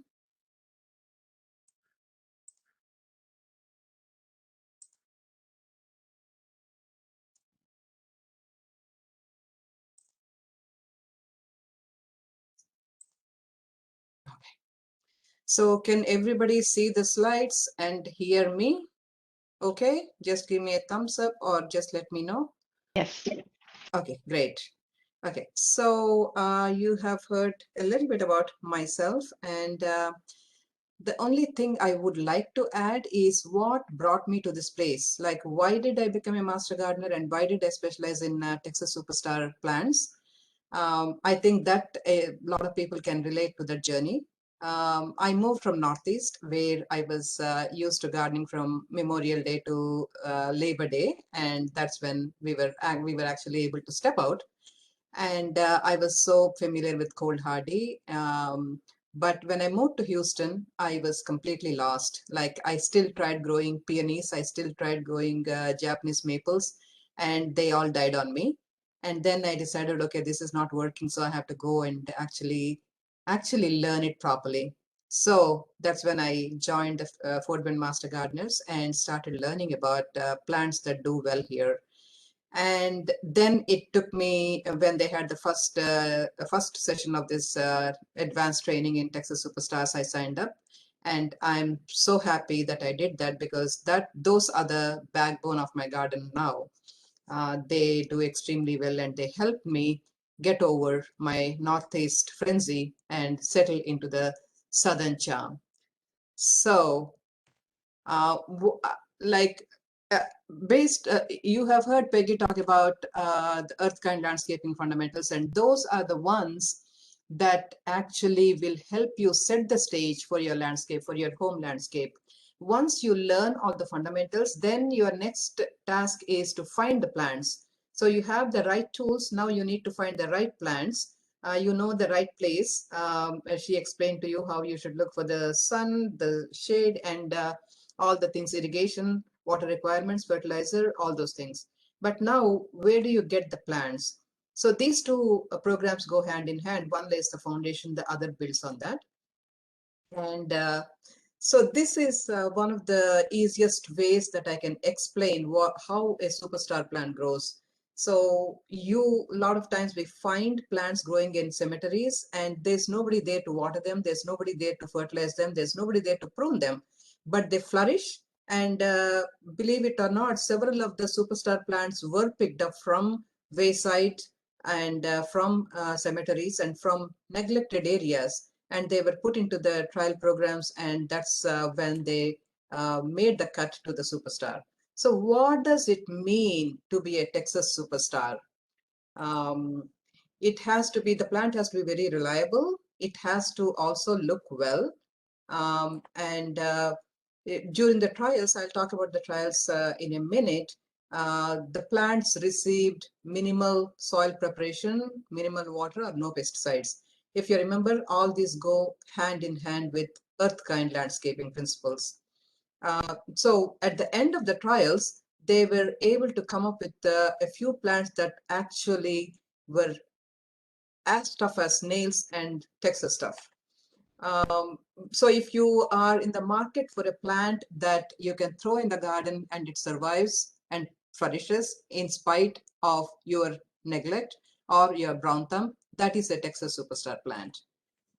So can everybody see the slides and hear me? Okay, just give me a thumbs up or just let me know. Yes. Okay, great. Okay, so you have heard a little bit about myself, and the only thing I would like to add is what brought me to this place. Like, why did I become a master gardener and why did I specialize in Texas Superstar plants? I think that a lot of people can relate to that journey. I moved from Northeast where I was used to gardening from Memorial Day to Labor Day, and that's when we were actually able to step out. And I was so familiar with cold hardy. But when I moved to Houston, I was completely lost. Like I still tried growing peonies, I still tried growing Japanese maples, and they all died on me. And then I decided, okay, this is not working, so I have to go and actually learn it properly. So that's when I joined the Fort Bend Master Gardeners and started learning about plants that do well here. And then it took me when they had the first session of this advanced training in Texas Superstars, I signed up, and I'm so happy that I did that because those are the backbone of my garden now. They do extremely well, and they help me get over my northeast frenzy and settle into the southern charm. So like uh, you have heard Peggy talk about the earth kind landscaping fundamentals, and those are the ones that actually will help you set the stage for your landscape, for your home landscape. Once you learn all the fundamentals, then your next task is to find the plants. So you have the right tools. Now you need to find the right plants. You know the right place. As she explained to you how you should look for the sun, the shade, and all the things, irrigation, water requirements, fertilizer, all those things. But now, where do you get the plants? So these two programs go hand in hand. One lays the foundation, the other builds on that. And so this is one of the easiest ways that I can explain how a superstar plant grows. So a lot of times we find plants growing in cemeteries and there's nobody there to water them. There's nobody there to fertilize them. There's nobody there to prune them, but they flourish. And believe it or not, several of the superstar plants were picked up from wayside and from cemeteries and from neglected areas, and they were put into the trial programs, and that's when they made the cut to the superstar. So what does it mean to be a Texas superstar? Um, the plant has to be very reliable. It has to also look well. And during the trials, I'll talk about the trials in a minute, the plants received minimal soil preparation, minimal water, or no pesticides. If you remember, all these go hand in hand with earth-kind landscaping principles. So at the end of the trials, they were able to come up with a few plants that actually were as tough as nails and Texas stuff. So if you are in the market for a plant that you can throw in the garden and it survives and flourishes in spite of your neglect or your brown thumb, that is a Texas superstar plant.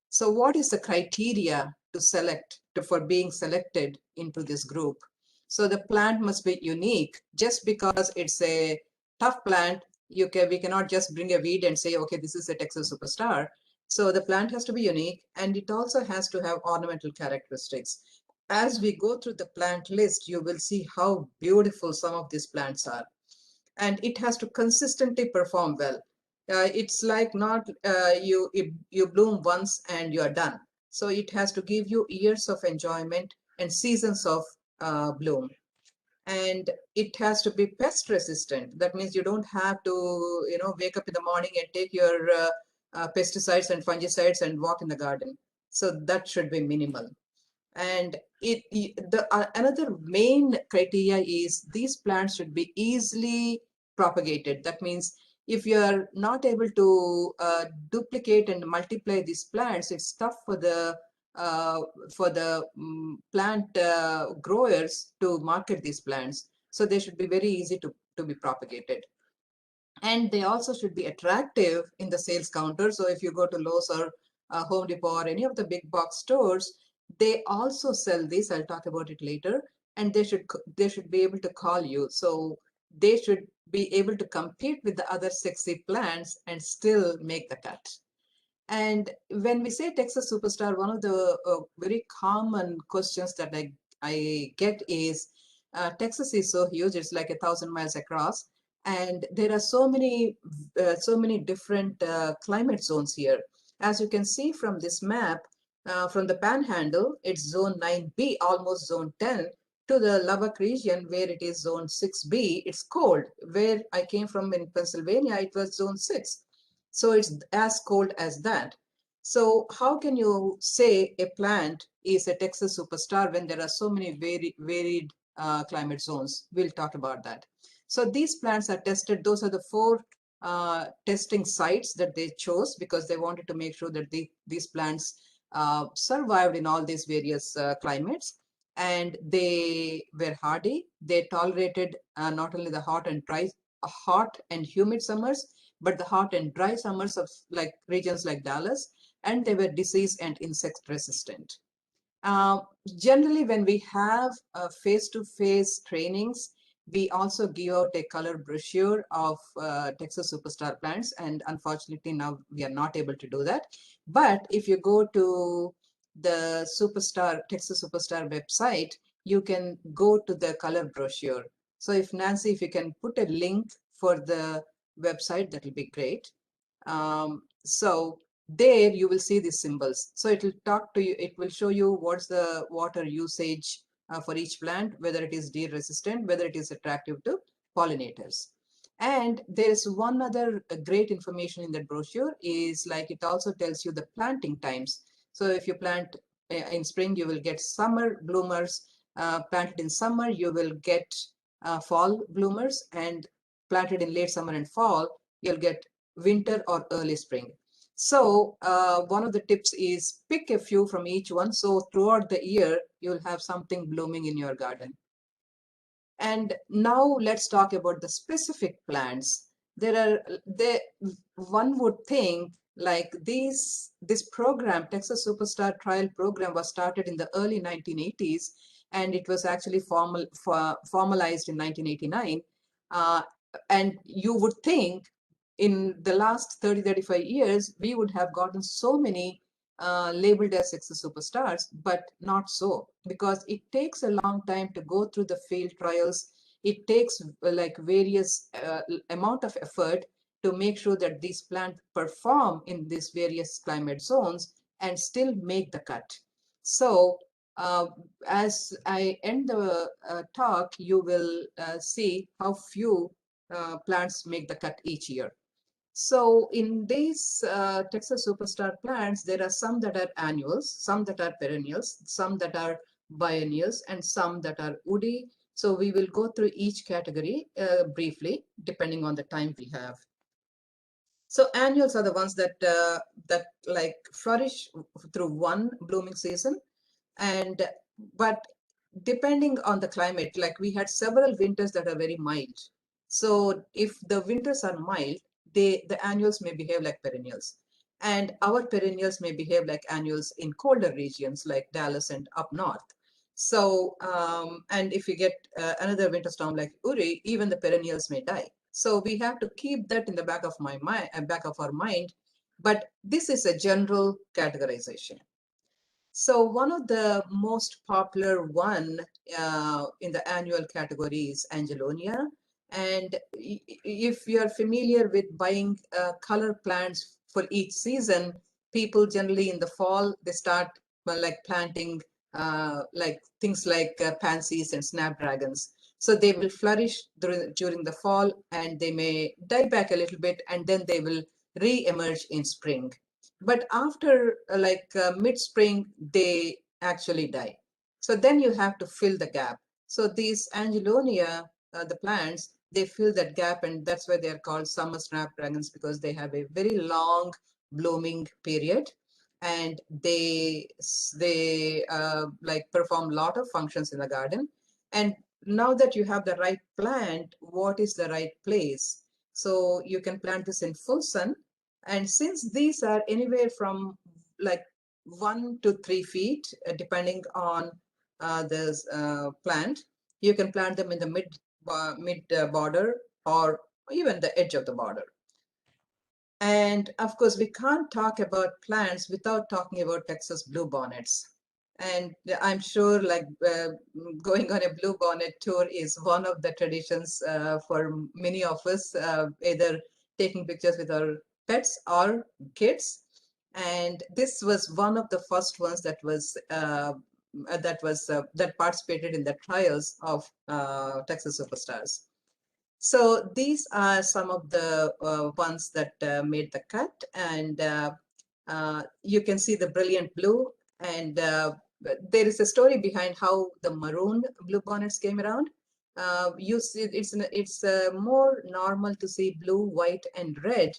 So what is the criteria to for being selected into this group? So the plant must be unique. Just because it's a tough plant, we cannot just bring a weed and say, okay, this is a Texas superstar. So the plant has to be unique, and it also has to have ornamental characteristics. As we go through the plant list, you will see how beautiful some of these plants are. And it has to consistently perform well. It's like not you bloom once and you're done. So it has to give you years of enjoyment and seasons of bloom. And it has to be pest resistant. That means you don't have to, wake up in the morning and take your pesticides and fungicides and walk in the garden. So that should be minimal. And another main criteria is these plants should be easily propagated. That means if you are not able to duplicate and multiply these plants, it's tough for the plant growers to market these plants. So they should be very easy to be propagated. And they also should be attractive in the sales counter. So if you go to Lowe's or Home Depot or any of the big box stores, they also sell this. I'll talk about it later. And they should be able to call you. So they should be able to compete with the other sexy plants and still make the cut. And when we say Texas Superstar, one of the very common questions that I get is, Texas is so huge, it's like 1,000 miles across. And there are so many different climate zones here. As you can see from this map, from the Panhandle, it's zone 9B, almost zone 10, to the Lubbock region where it is zone 6B. It's cold. Where I came from in Pennsylvania, it was zone 6. So it's as cold as that. So how can you say a plant is a Texas superstar when there are so many varied climate zones? We'll talk about that. So these plants are tested. Those are the 4 testing sites that they chose because they wanted to make sure that these plants survived in all these various climates. And they were hardy. They tolerated not only the hot and humid summers, but the hot and dry summers of like regions like Dallas, and they were disease and insect resistant. Uh, Generally, when we have face-to-face trainings, we also give out a color brochure of Texas Superstar plants, and unfortunately now we are not able to do that. But if you go to the Texas Superstar website, you can go to the color brochure. So if Nancy, if you can put a link for the website, that will be great. So there you will see these symbols. So it will talk to you, it will show you what's the water usage for each plant, whether it is deer resistant, whether it is attractive to pollinators. And there is one other great information in that brochure is like it also tells you the planting times. So if you plant in spring, you will get summer bloomers. Planted in summer, you will get fall bloomers, and planted in late summer and fall, you'll get winter or early spring. So one of the tips is pick a few from each one. So throughout the year, you'll have something blooming in your garden. And now let's talk about the specific plants. One would think like this program, Texas Superstar Trial Program, was started in the early 1980s, and it was actually formalized in 1989. And you would think in the last 35 years, we would have gotten so many labeled as Texas Superstars, but not so, because it takes a long time to go through the field trials. It takes like various amount of effort to make sure that these plants perform in these various climate zones and still make the cut. So as I end the talk, you will see how few plants make the cut each year. So in these Texas Superstar plants, there are some that are annuals, some that are perennials, some that are biennials, and some that are woody. So we will go through each category briefly, depending on the time we have. So annuals are the ones that like flourish through one blooming season, but depending on the climate, like we had several winters that are very mild. So if the winters are mild, the annuals may behave like perennials, and our perennials may behave like annuals in colder regions like Dallas and up north. So and if you get another winter storm like Uri, even the perennials may die. So we have to keep that in the back of our mind. But this is a general categorization. So one of the most popular one in the annual category is Angelonia. And if you're familiar with buying color plants for each season, people generally in the fall, they start like planting like things like pansies and snapdragons. So they will flourish during the fall, and they may die back a little bit, and then they will re-emerge in spring. But after mid-spring, they actually die. So then you have to fill the gap. So these Angelonia, the plants, they fill that gap, and that's why they are called summer snapdragons, because they have a very long blooming period, and they like perform a lot of functions in the garden. And now that you have the right plant, what is the right place? So you can plant this in full sun, and since these are anywhere from like 1 to 3 feet, depending on the plant, you can plant them in the mid border, or even the edge of the border. And of course, we can't talk about plants without talking about Texas bluebonnets. And I'm sure going on a bluebonnet tour is one of the traditions for many of us, either taking pictures with our pets or kids. And this was one of the first ones that participated in the trials of Texas Superstars. So these are some of the ones that made the cut, and you can see the brilliant blue, and there is a story behind how the maroon bluebonnets came around. You see, it's more normal to see blue, white, and red,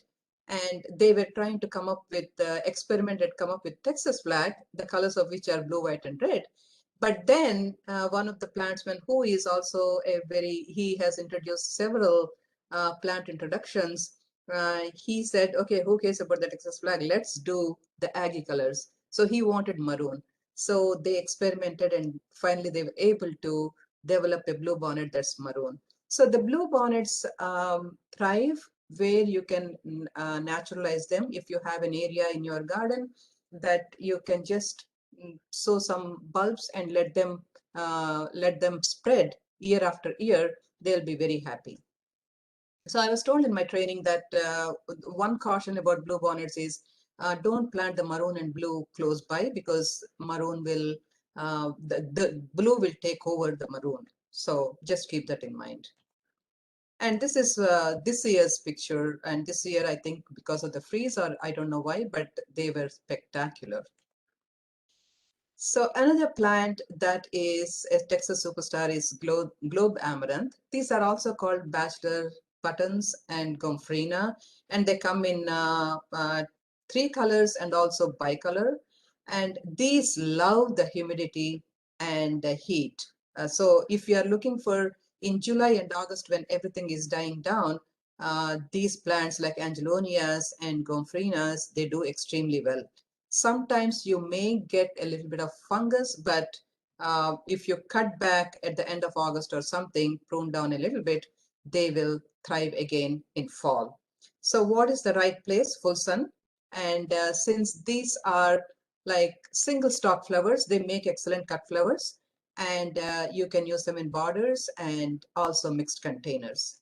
and they were trying to come up with experiment had come up with Texas flag, the colors of which are blue, white, and red. But then one of the plantsmen, who is also he has introduced several plant introductions. He said, okay, who cares about the Texas flag? Let's do the Aggie colors. So he wanted maroon. So they experimented, and finally they were able to develop a blue bonnet that's maroon. So the blue bonnets thrive where you can naturalize them. If you have an area in your garden that you can just sow some bulbs and let them spread year after year, they'll be very happy. So I was told in my training that one caution about blue bonnets is don't plant the maroon and blue close by, because maroon will the blue will take over the maroon. So just keep that in mind. And this is this year's picture, and this year I think because of the freeze, or I don't know why, but they were spectacular. So another plant that is a Texas superstar is globe amaranth. These are also called bachelor buttons and gomphrena, and they come in 3 colors and also bicolor. And these love the humidity and the heat. So if you are looking for in July and August when everything is dying down, these plants like angelonias and gomphrenias, they do extremely well. Sometimes you may get a little bit of fungus, but if you cut back at the end of August or something, prune down a little bit, they will thrive again in fall. So what is the right place? Full sun. And since these are like single stalk flowers, they make excellent cut flowers, and you can use them in borders and also mixed containers.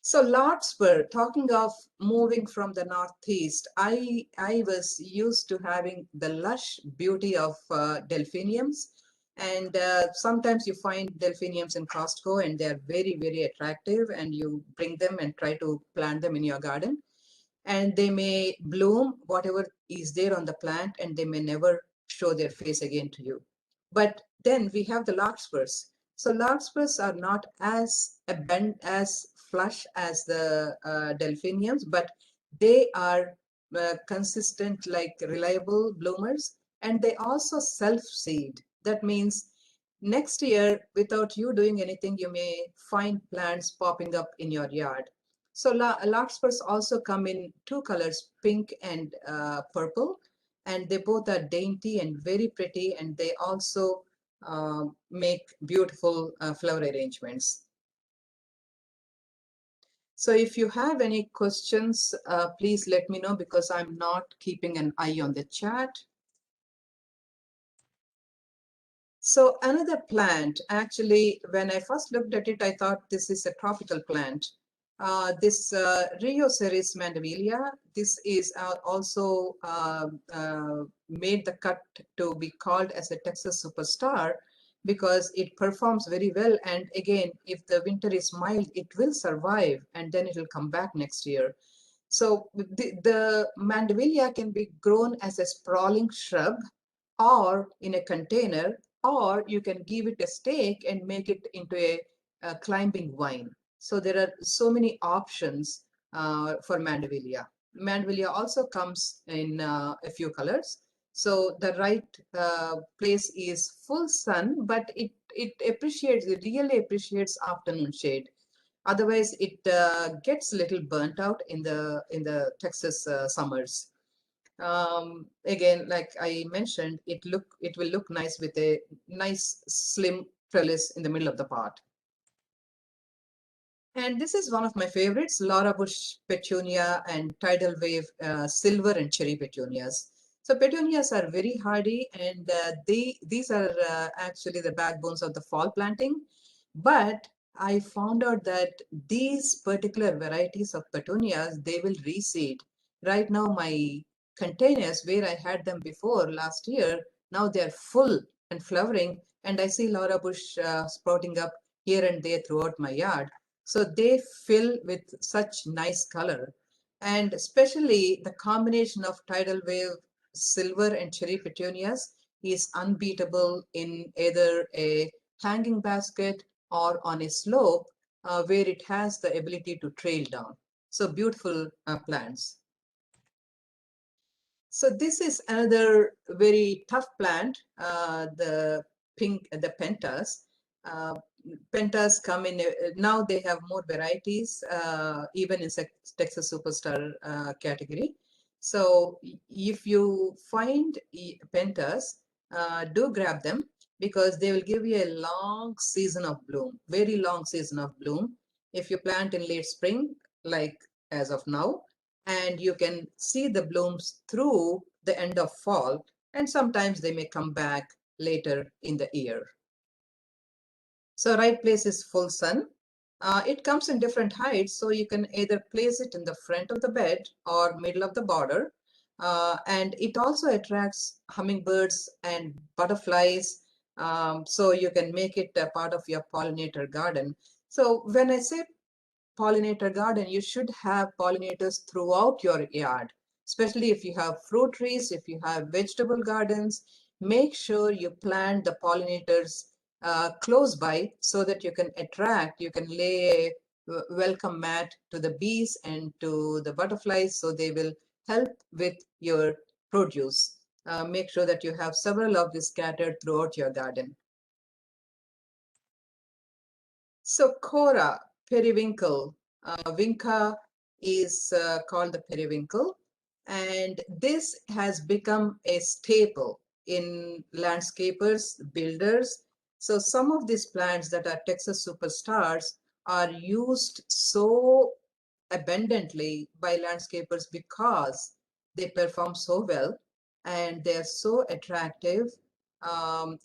So Larkspur, talking of moving from the northeast, I was used to having the lush beauty of delphiniums, and sometimes you find delphiniums in Costco, and they're very, very attractive, and you bring them and try to plant them in your garden, and they may bloom whatever is there on the plant, and they may never show their face again to you. But then we have the larkspurs. So larkspurs are not as as flush as the delphiniums, but they are consistent, like reliable bloomers, and they also self-seed. That means next year, without you doing anything, you may find plants popping up in your yard. So larkspurs also come in 2 colors, pink and purple, and they both are dainty and very pretty, and they also make beautiful flower arrangements. So if you have any questions, please let me know, because I'm not keeping an eye on the chat. So another plant, actually, when I first looked at it, I thought this is a tropical plant. This Rio series Mandevilla, this is also made the cut to be called as a Texas superstar because it performs very well. And again, if the winter is mild, it will survive and then it will come back next year. So the Mandevilla can be grown as a sprawling shrub or in a container, or you can give it a stake and make it into a climbing vine. So there are so many options for Mandevilla. Mandevilla also comes in a few colors. So the right place is full sun, but it appreciates, it really appreciates afternoon shade. Otherwise, it gets a little burnt out in the Texas summers. Again, like I mentioned, it will look nice with a nice slim trellis in the middle of the pot. And this is one of my favorites, Laura Bush petunia and tidal wave silver and cherry petunias. So petunias are very hardy, and these are actually the backbones of the fall planting. But I found out that these particular varieties of petunias, they will reseed. Right now, my containers where I had them before last year, now they're full and flowering, and I see Laura Bush sprouting up here and there throughout my yard. So they fill with such nice color. And especially the combination of tidal wave, silver and cherry petunias is unbeatable in either a hanging basket or on a slope where it has the ability to trail down. So beautiful plants. So this is another very tough plant, the pentas. Uh, Pentas come in, now they have more varieties, even in Texas Superstar category. So if you find pentas, do grab them because they will give you a long season of bloom, very long season of bloom. If you plant in late spring, like as of now, and you can see the blooms through the end of fall, and sometimes they may come back later in the year. So right place is full sun. It comes in different heights, so you can either place it in the front of the bed or middle of the border. And it also attracts hummingbirds and butterflies, so you can make it a part of your pollinator garden. So when I say pollinator garden, you should have pollinators throughout your yard, especially if you have fruit trees, if you have vegetable gardens. Make sure you plant the pollinators close by so that you can attract, you can lay a welcome mat to the bees and to the butterflies so they will help with your produce. Make sure that you have several of these scattered throughout your garden. So Cora, periwinkle, vinca is called the periwinkle, and this has become a staple in landscapers, builders. So some of these plants that are Texas superstars are used so abundantly by landscapers because they perform so well and they're so attractive,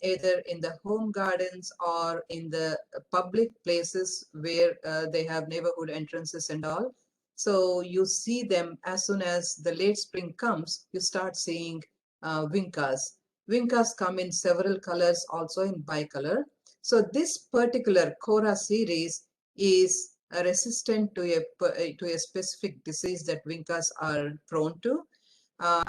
either in the home gardens or in the public places where they have neighborhood entrances and all. So you see them as soon as the late spring comes, you start seeing vincas. Vincas come in several colors, also in bicolor. So this particular Cora series is resistant to a specific disease that vincas are prone to.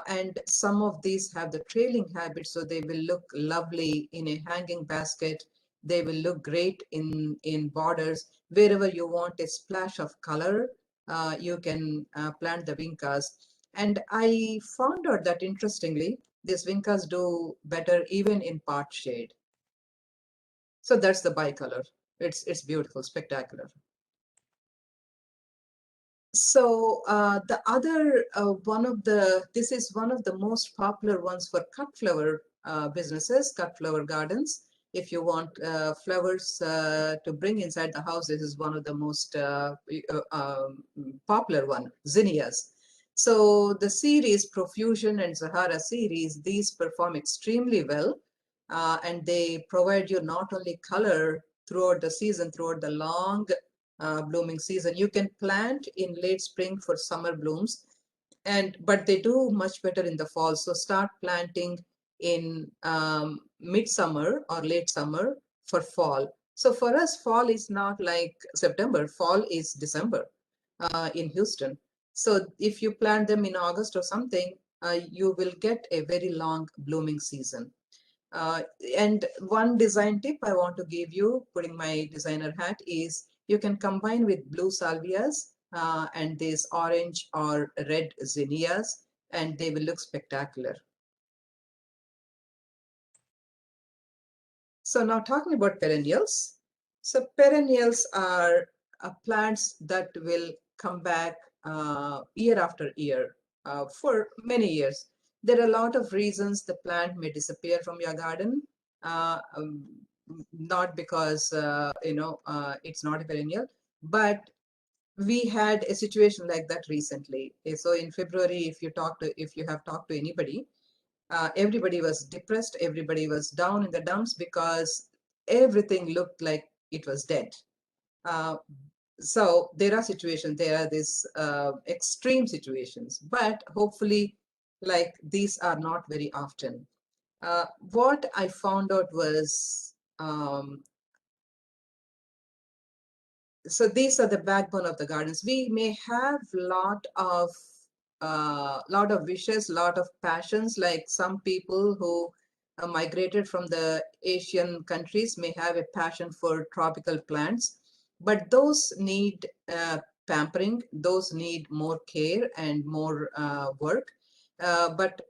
And some of these have the trailing habit, so they will look lovely in a hanging basket. They will look great in borders. Wherever you want a splash of color, you can plant the vincas. And I found out that interestingly, these vincas do better even in part shade. So that's the bicolor. It's beautiful, spectacular. So the other this is one of the most popular ones for cut flower businesses, cut flower gardens. If you want flowers to bring inside the house, this is one of the most popular one, zinnias. So the series Profusion and Sahara series, these perform extremely well, and they provide you not only color throughout the season, throughout the long blooming season. You can plant in late spring for summer blooms, but they do much better in the fall. So start planting in midsummer or late summer for fall. So for us, fall is not like September. Fall is December in Houston. So if you plant them in August or something, you will get a very long blooming season. And one design tip I want to give you, putting my designer hat, is you can combine with blue salvias and these orange or red zinnias, and they will look spectacular. So now talking about perennials. So perennials are plants that will come back year after year for many years. There are a lot of reasons the plant may disappear from your garden. Uh, um, Not because it's not a perennial, but we had a situation like that recently. So in February, if you have talked to anybody, everybody was depressed, everybody was down in the dumps because everything looked like it was dead. Uh, so there are situations, there are these extreme situations, but hopefully, like, these are not very often. What I found out was, so these are the backbone of the gardens. We may have lot of wishes, lot of passions, like some people who migrated from the Asian countries may have a passion for tropical plants, but those need pampering, those need more care and more work. But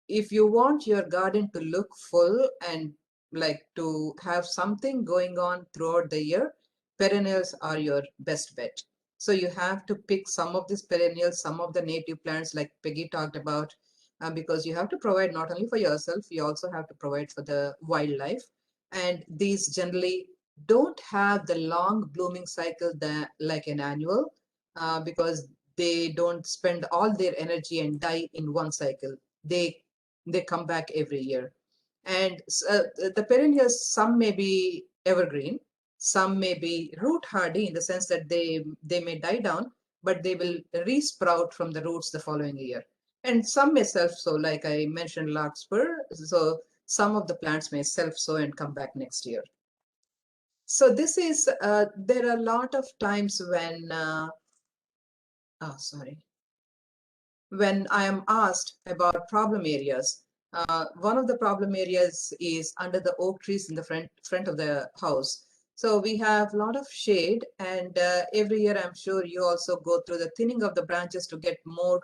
if you want your garden to look full and like to have something going on throughout the year, perennials are your best bet. So you have to pick some of these perennials, some of the native plants like Peggy talked about, because you have to provide not only for yourself, you also have to provide for the wildlife. And these generally don't have the long blooming cycle that like an annual, because they don't spend all their energy and die in one cycle. They come back every year. And the perennials, some may be evergreen, some may be root hardy in the sense that they may die down, but they will resprout from the roots the following year. And some may self-sow, like I mentioned larkspur. So some of the plants may self-sow and come back next year. So this is, there are a lot of times when, sorry, when I am asked about problem areas. One of the problem areas is under the oak trees in the front of the house. So we have a lot of shade, and every year I'm sure you also go through the thinning of the branches to get more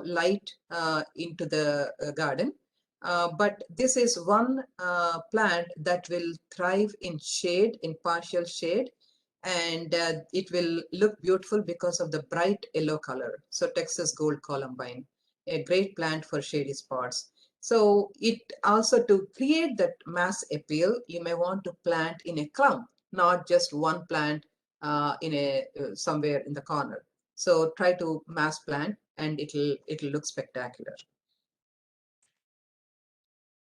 light into the garden. But this is one plant that will thrive in shade, in partial shade, and it will look beautiful because of the bright yellow color. So Texas Gold Columbine, a great plant for shady spots. So it also, to create that mass appeal, you may want to plant in a clump, not just one plant in a somewhere in the corner. So try to mass plant, and it'll look spectacular.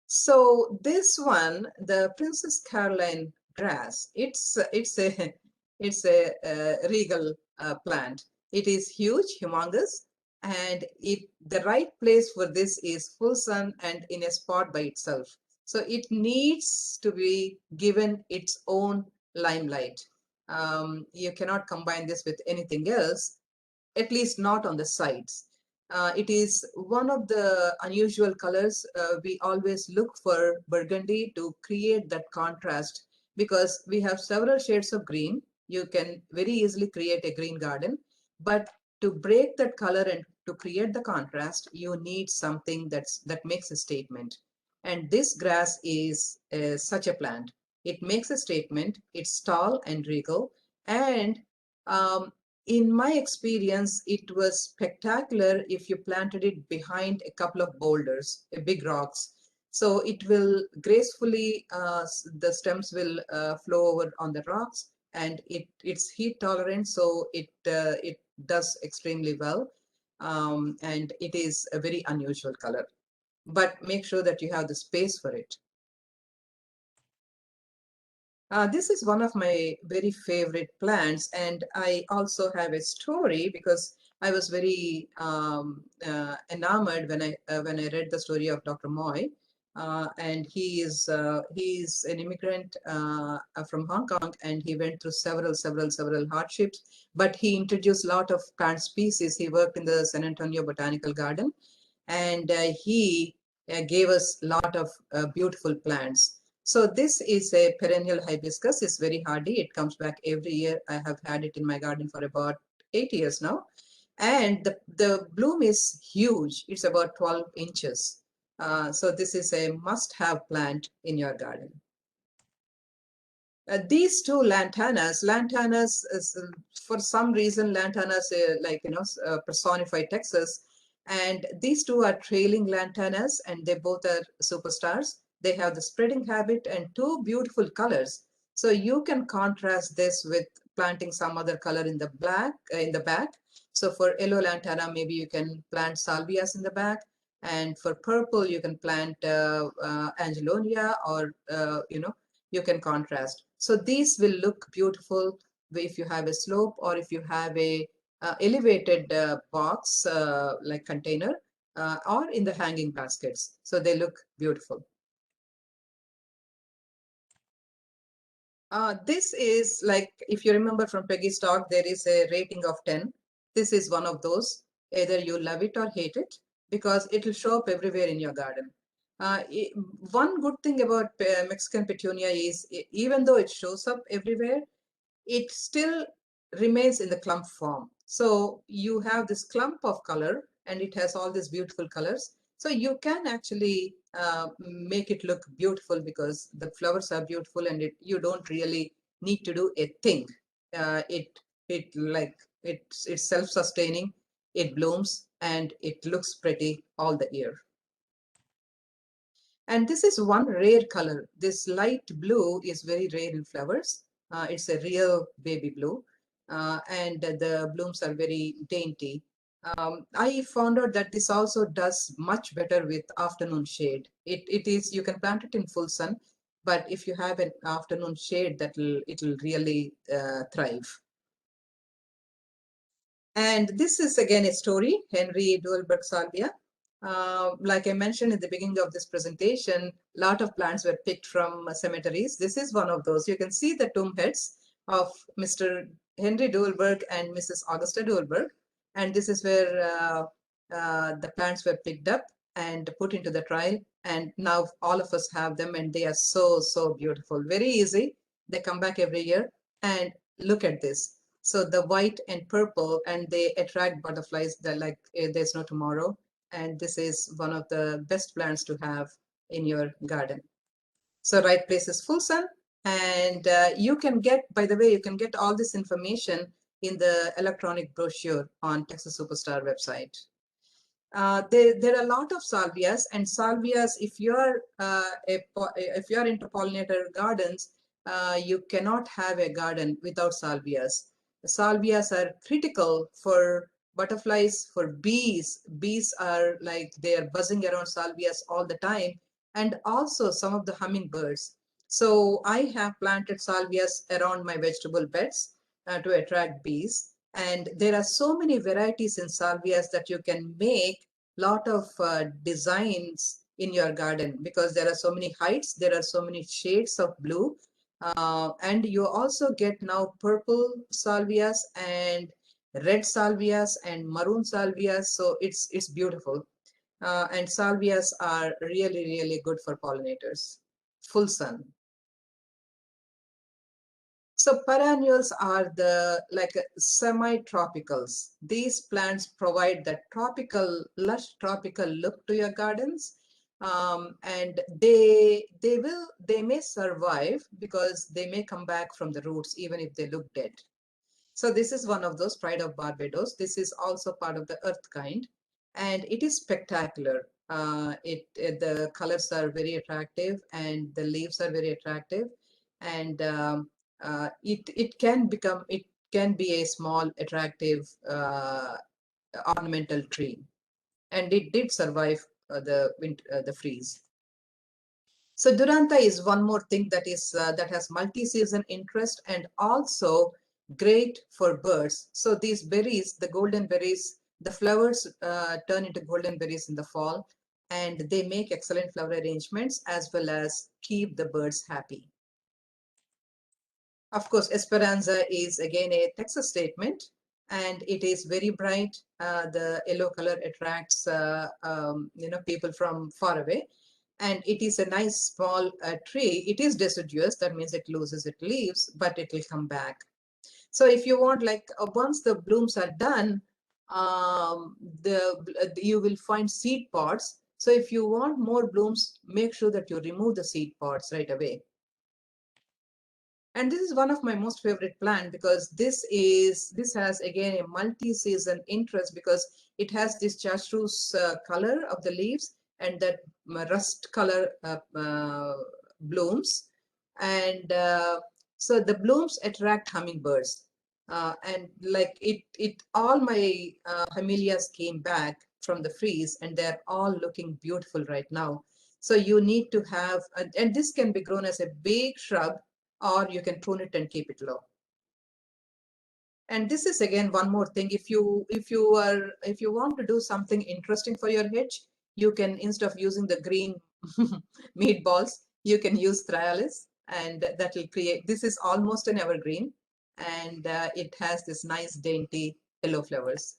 So this one, the Princess Caroline grass, it's a it's a regal plant. It is huge, humongous, and the right place for this is full sun and in a spot by itself. So it needs to be given its own limelight. You cannot combine this with anything else, at least not on the sides. It is one of the unusual colors. We always look for burgundy to create that contrast, because we have several shades of green. You can very easily create a green garden, but to break that color and to create the contrast, you need something that makes a statement. And this grass is such a plant. It makes a statement. It's tall and regal, and um, in my experience, it was spectacular if you planted it behind a couple of boulders, big rocks. So it will gracefully, the stems will flow over on the rocks, and it's heat tolerant, so it does extremely well. And it is a very unusual color, but make sure that you have the space for it. This is one of my very favorite plants, and I also have a story because I was very enamored when I read the story of Dr. Moy, and he is an immigrant from Hong Kong, and he went through several hardships, but he introduced a lot of plant species. He worked in the San Antonio Botanical Garden, and he gave us a lot of beautiful plants. So this is a perennial hibiscus. It's very hardy. It comes back every year. I have had it in my garden for about 8 years now. And the bloom is huge. It's about 12 inches. So this is a must-have plant in your garden. These two lantanas is, for some reason, lantanas personify Texas, and these two are trailing lantanas, and they both are superstars. They have the spreading habit and two beautiful colors. So you can contrast this with planting some other color in the back. So for yellow lantana, maybe you can plant salvias in the back, and for purple, you can plant angelonia, or you can contrast. So these will look beautiful if you have a slope, or if you have a elevated box like container, or in the hanging baskets. So they look beautiful. This is like, if you remember from Peggy's talk, there is a rating of 10. This is one of those. Either you love it or hate it, because it will show up everywhere in your garden. One good thing about Mexican petunia is, even though it shows up everywhere, it still remains in the clump form. So you have this clump of color, and it has all these beautiful colors. So you can actually make it look beautiful, because the flowers are beautiful, and you don't really need to do a thing. It's self-sustaining. It blooms, and it looks pretty all the year. And this is one rare color. This light blue is very rare in flowers. It's a real baby blue, and the blooms are very dainty. I found out that this also does much better with afternoon shade. You can plant it in full sun, but if you have an afternoon shade, it'll really thrive. And this is again a story, Henry Duelberg Salvia. Like I mentioned in the beginning of this presentation, a lot of plants were picked from cemeteries. This is one of those. You can see the tomb heads of Mr. Henry Duelberg and Mrs. Augusta Duelberg. And this is where the plants were picked up and put into the trial. And now all of us have them, and they are so, so beautiful. Very easy. They come back every year. And look at this. So the white and purple, and they attract butterflies that like there's no tomorrow. And this is one of the best plants to have in your garden. So right place is full sun. And you can get, by the way, you can get all this information in the electronic brochure on Texas Superstar website. There are a lot of salvias, and salvias, if you're into pollinator gardens, you cannot have a garden without salvias. Salvias are critical for butterflies, for bees. Bees are like, they are buzzing around salvias all the time, and also some of the hummingbirds. So I have planted salvias around my vegetable beds to attract bees. And there are so many varieties in salvias that you can make lot of designs in your garden, because there are so many heights, there are so many shades of blue, and you also get now purple salvias and red salvias and maroon salvias. So it's beautiful, and salvias are really, really good for pollinators. Full sun. So perennials are the like semi-tropicals. These plants provide that tropical, lush tropical look to your gardens. And they may survive, because they may come back from the roots even if they look dead. So this is one of those, Pride of Barbados. This is also part of the earth kind, and it is spectacular. The colors are very attractive, and the leaves are very attractive, and it can be a small attractive ornamental tree, and it did survive the freeze. So Duranta is one more thing that is that has multi-season interest and also great for birds. So these berries, the golden berries, the flowers turn into golden berries in the fall, and they make excellent flower arrangements as well as keep the birds happy. Of course, Esperanza is again a Texas statement, and it is very bright. The yellow color attracts people from far away, and it is a nice small tree. It is deciduous, that means it loses its leaves, but it will come back. So if you want, like once the blooms are done, you will find seed pods. So if you want more blooms, make sure that you remove the seed pods right away. And this is one of my most favorite plant because this has again a multi-season interest because it has this chartreuse color of the leaves and that rust color blooms, and so the blooms attract hummingbirds, and like it all my camellias came back from the freeze and they're all looking beautiful right now. So you need to have, and this can be grown as a big shrub, or you can prune it and keep it low. And this is again one more thing. If you want to do something interesting for your hedge, you can, instead of using the green meatballs, you can use Thryallis, and that will create. This is almost an evergreen, and it has this nice dainty yellow flowers.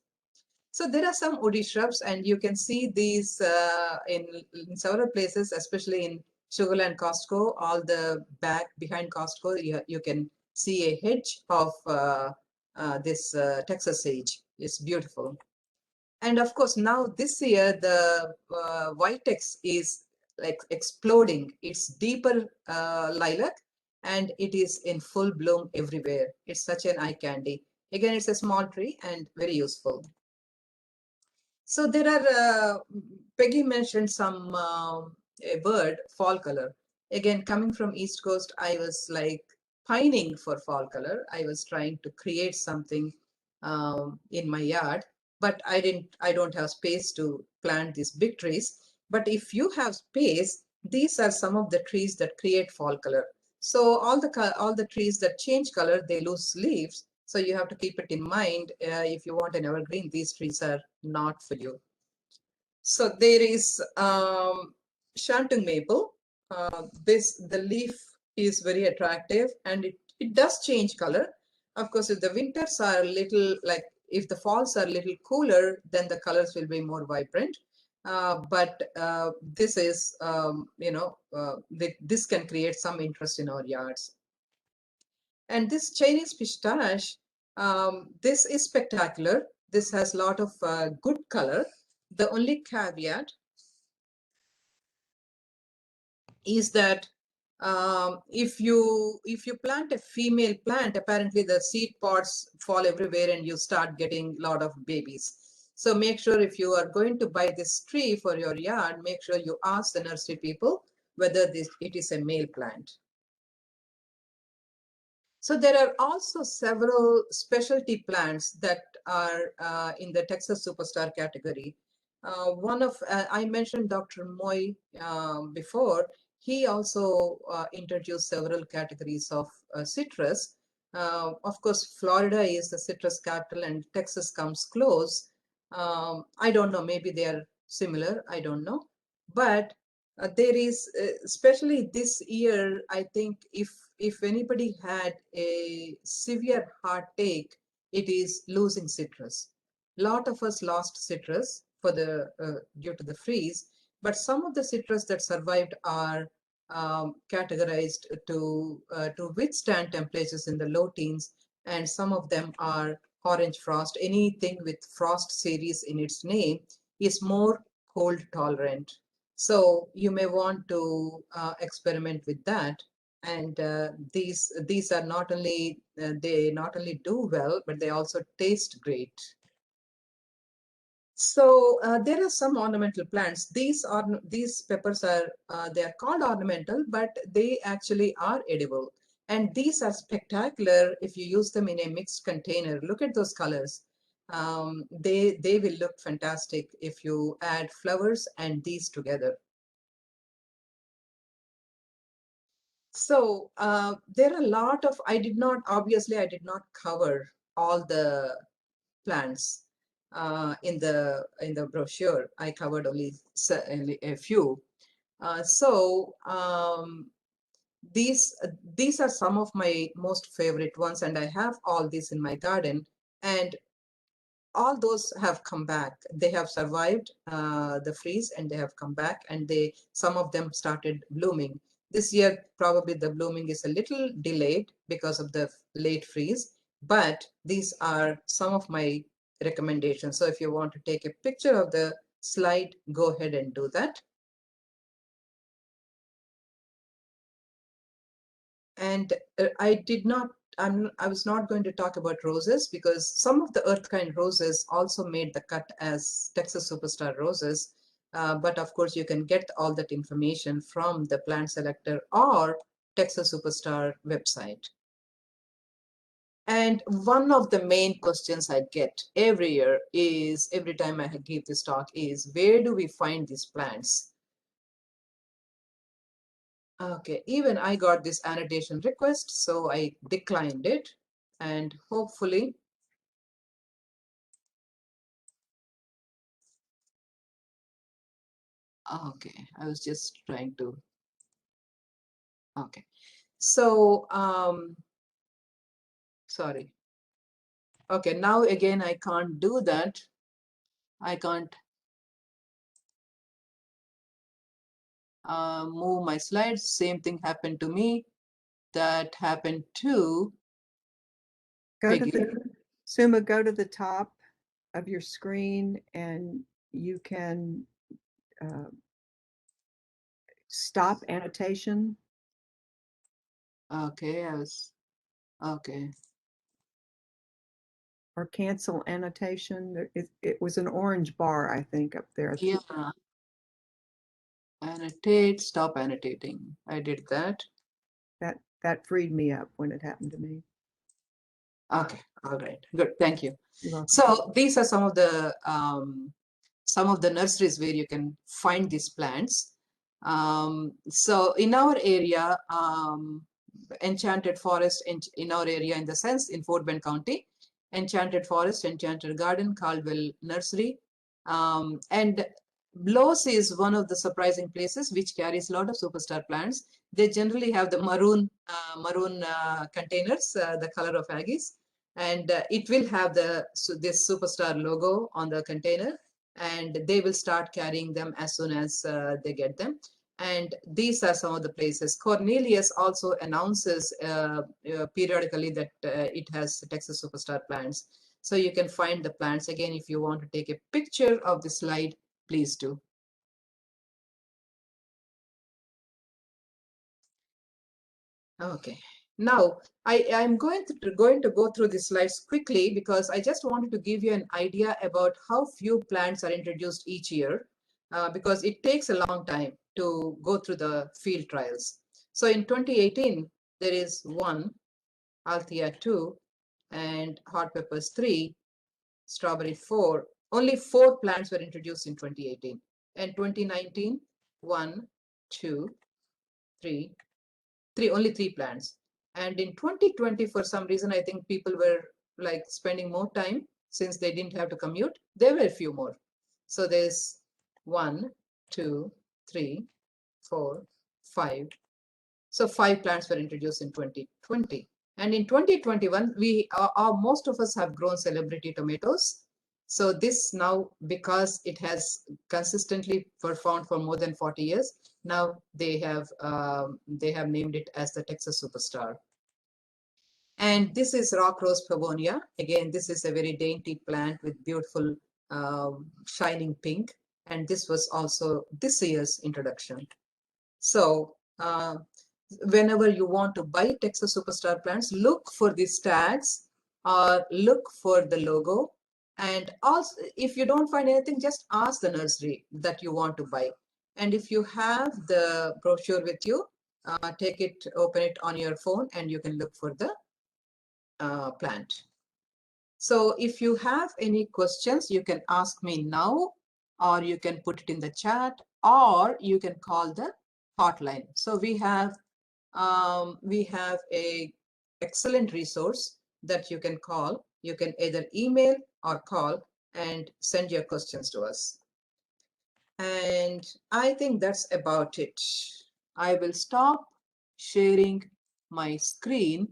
So there are some woody shrubs, and you can see these in several places, especially in Sugarland Costco. All the back behind Costco, you can see a hedge of this Texas sage. It's beautiful. And of course, now this year, the Vitex is like exploding. It's deeper lilac, and it is in full bloom everywhere. It's such an eye candy. Again, it's a small tree and very useful. So there are, Peggy mentioned some a bird, fall color. Again, coming from East Coast, I was like pining for fall color. I was trying to create something in my yard, but I don't have space to plant these big trees. But if you have space, these are some of the trees that create fall color. So all the trees that change color, they lose leaves. So you have to keep it in mind. If you want an evergreen, these trees are not for you. So there is Shantung maple. The leaf is very attractive and it does change color. Of course, if the winters are a little like, if the falls are a little cooler, then the colors will be more vibrant. But this is, this can create some interest in our yards. And this Chinese pistache, this is spectacular. This has a lot of good color. The only caveat is that if you plant a female plant, apparently the seed pods fall everywhere and you start getting a lot of babies. So make sure if you are going to buy this tree for your yard, make sure you ask the nursery people whether it is a male plant. So there are also several specialty plants that are in the Texas Superstar category. I mentioned Dr. Moy before. He also introduced several categories of citrus. Of course, Florida is the citrus capital and Texas comes close. I don't know, maybe they are similar, I don't know. But there is, especially this year, I think if anybody had a severe heartache, it is losing citrus. A lot of us lost citrus for the due to the freeze, but some of the citrus that survived are categorized to withstand temperatures in the low teens, and some of them are orange frost. Anything with frost series in its name is more cold tolerant. So you may want to experiment with that. And these are not only they not only do well, but they also taste great. So there are some ornamental plants. These peppers are they are called ornamental, but they actually are edible. And these are spectacular if you use them in a mixed container. Look at those colors. They will look fantastic if you add flowers and these together. So there are a lot of, obviously I did not cover all the plants in the brochure. I covered only a few. These these are some of my most favorite ones, and I have all these in my garden, and all those have come back. They have survived the freeze, and they have come back, and some of them started blooming. This year, probably the blooming is a little delayed because of the late freeze, but these are some of my recommendations. So if you want to take a picture of the slide, go ahead and do that. And I was not going to talk about roses because some of the earth kind roses also made the cut as Texas Superstar roses. But of course, you can get all that information from the plant selector or Texas Superstar website. And one of the main questions I get every year is, every time I give this talk, is where do we find these plants? Okay, even I got this annotation request, so I declined it, and hopefully okay, I was just trying to, okay. So, sorry. Okay, now again, I can't do that. I can't move my slides. Same thing happened to me. That happened to Peggy. Suma, go to the top of your screen and you can stop annotation. Okay, okay. Or cancel annotation. It was an orange bar, I think, up there. Yeah. Annotate, stop annotating. I did that. That freed me up when it happened to me. Okay, all right, good, thank you. So these are some of the nurseries where you can find these plants. So in our area, Enchanted Forest in our area, in the sense in Fort Bend County, Enchanted Forest, Enchanted Garden, Caldwell Nursery, and Blows is one of the surprising places which carries a lot of superstar plants. They generally have the maroon containers, the color of Aggies, and it will have this superstar logo on the container, and they will start carrying them as soon as they get them. And these are some of the places. Cornelius also announces periodically that it has Texas Superstar plants. So you can find the plants. Again, if you want to take a picture of the slide, please do. Okay. Now, I'm going to go through the slides quickly because I just wanted to give you an idea about how few plants are introduced each year, because it takes a long time to go through the field trials. So in 2018, there is 1, Althea 2, and hot peppers 3, strawberry 4. Only 4 plants were introduced in 2018. And 2019, 1, 2, 3, only 3 plants. And in 2020, for some reason, I think people were like spending more time since they didn't have to commute. There were a few more. So there's 1, 2, 3, 4, 5. So 5 plants were introduced in 2020. And in 2021, most of us have grown celebrity tomatoes. So this now, because it has consistently performed for more than 40 years, now they have named it as the Texas Superstar. And this is rock rose pavonia. Again, this is a very dainty plant with beautiful shining pink. And this was also this year's introduction. So whenever you want to buy Texas Superstar plants, look for these tags or look for the logo. And also, if you don't find anything, just ask the nursery that you want to buy. And if you have the brochure with you, take it, open it on your phone, and you can look for the plant. So if you have any questions, you can ask me now, or you can put it in the chat, or you can call the hotline. So we have we have a excellent resource that you can call. You can either email or call and send your questions to us. And I think that's about it. I will stop sharing my screen.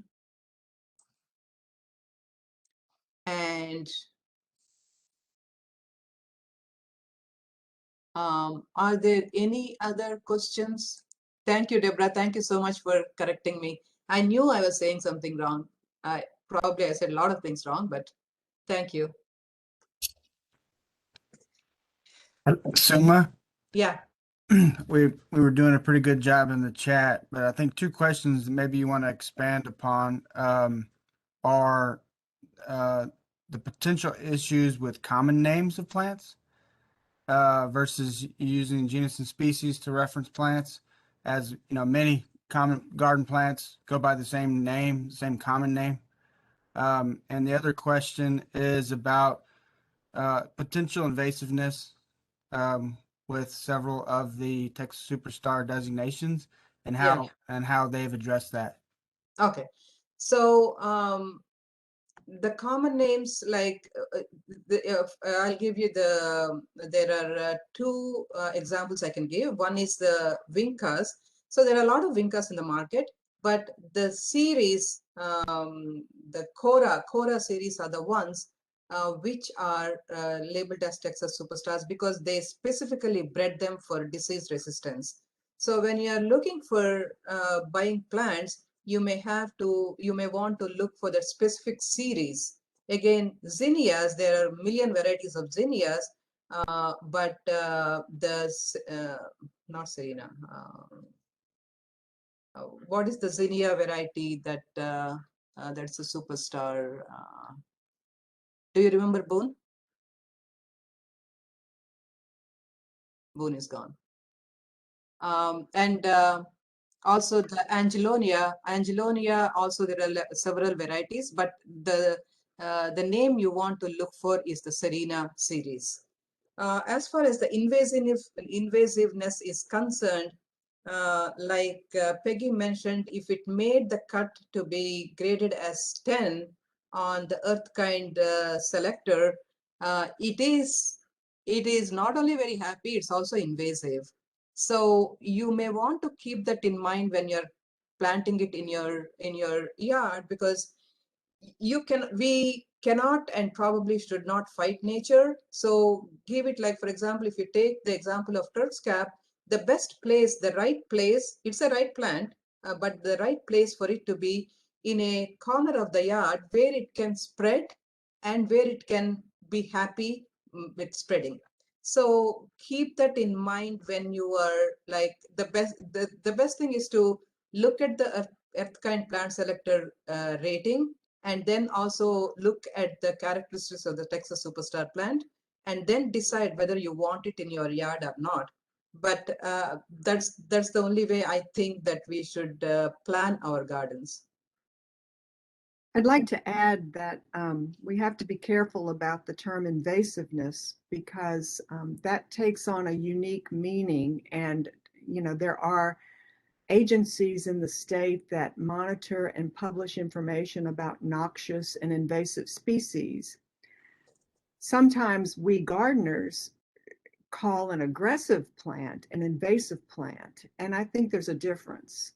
And are there any other questions? Thank you, Deborah. Thank you so much for correcting me. I knew I was saying something wrong. I said a lot of things wrong, but thank you. Suma, Yeah. we were doing a pretty good job in the chat, but I think two questions maybe you want to expand upon are the potential issues with common names of plants versus using genus and species to reference plants. As you know, many common garden plants go by the same name, same common name. And the other question is about potential invasiveness with several of the Texas Superstar designations and how they've addressed that. Okay. So the common names, like I'll give you there are two examples I can give. One is the Vincas. So there are a lot of Vincas in the market, but the series, the Cora series are the ones which are labeled as Texas Superstars because they specifically bred them for disease resistance. So when you are looking for buying plants, you may want to look for the specific series. Again, zinnias, there are a million varieties of zinnias, but not Serena. What is the zinnia variety that's a superstar? Do you remember Boone? Boone is gone. And also the Angelonia, also there are several varieties, but the name you want to look for is the Serena series. As far as the invasiveness is concerned, like Peggy mentioned, if it made the cut to be graded as 10 on the Earthkind selector, it is not only very happy, it's also invasive. So you may want to keep that in mind when you're planting it in your yard, because we cannot and probably should not fight nature. So give it, like, for example, if you take the example of Turk's cap, the best place, the right place, it's a right plant, but the right place for it to be in a corner of the yard where it can spread and where it can be happy with spreading. So keep that in mind when you are like the best thing is to look at the Earthkind plant selector rating, and then also look at the characteristics of the Texas Superstar plant, and then decide whether you want it in your yard or not. But that's the only way I think that we should plan our gardens. I'd like to add that we have to be careful about the term invasiveness, because that takes on a unique meaning. And, there are agencies in the state that monitor and publish information about noxious and invasive species. Sometimes we gardeners call an aggressive plant an invasive plant, and I think there's a difference.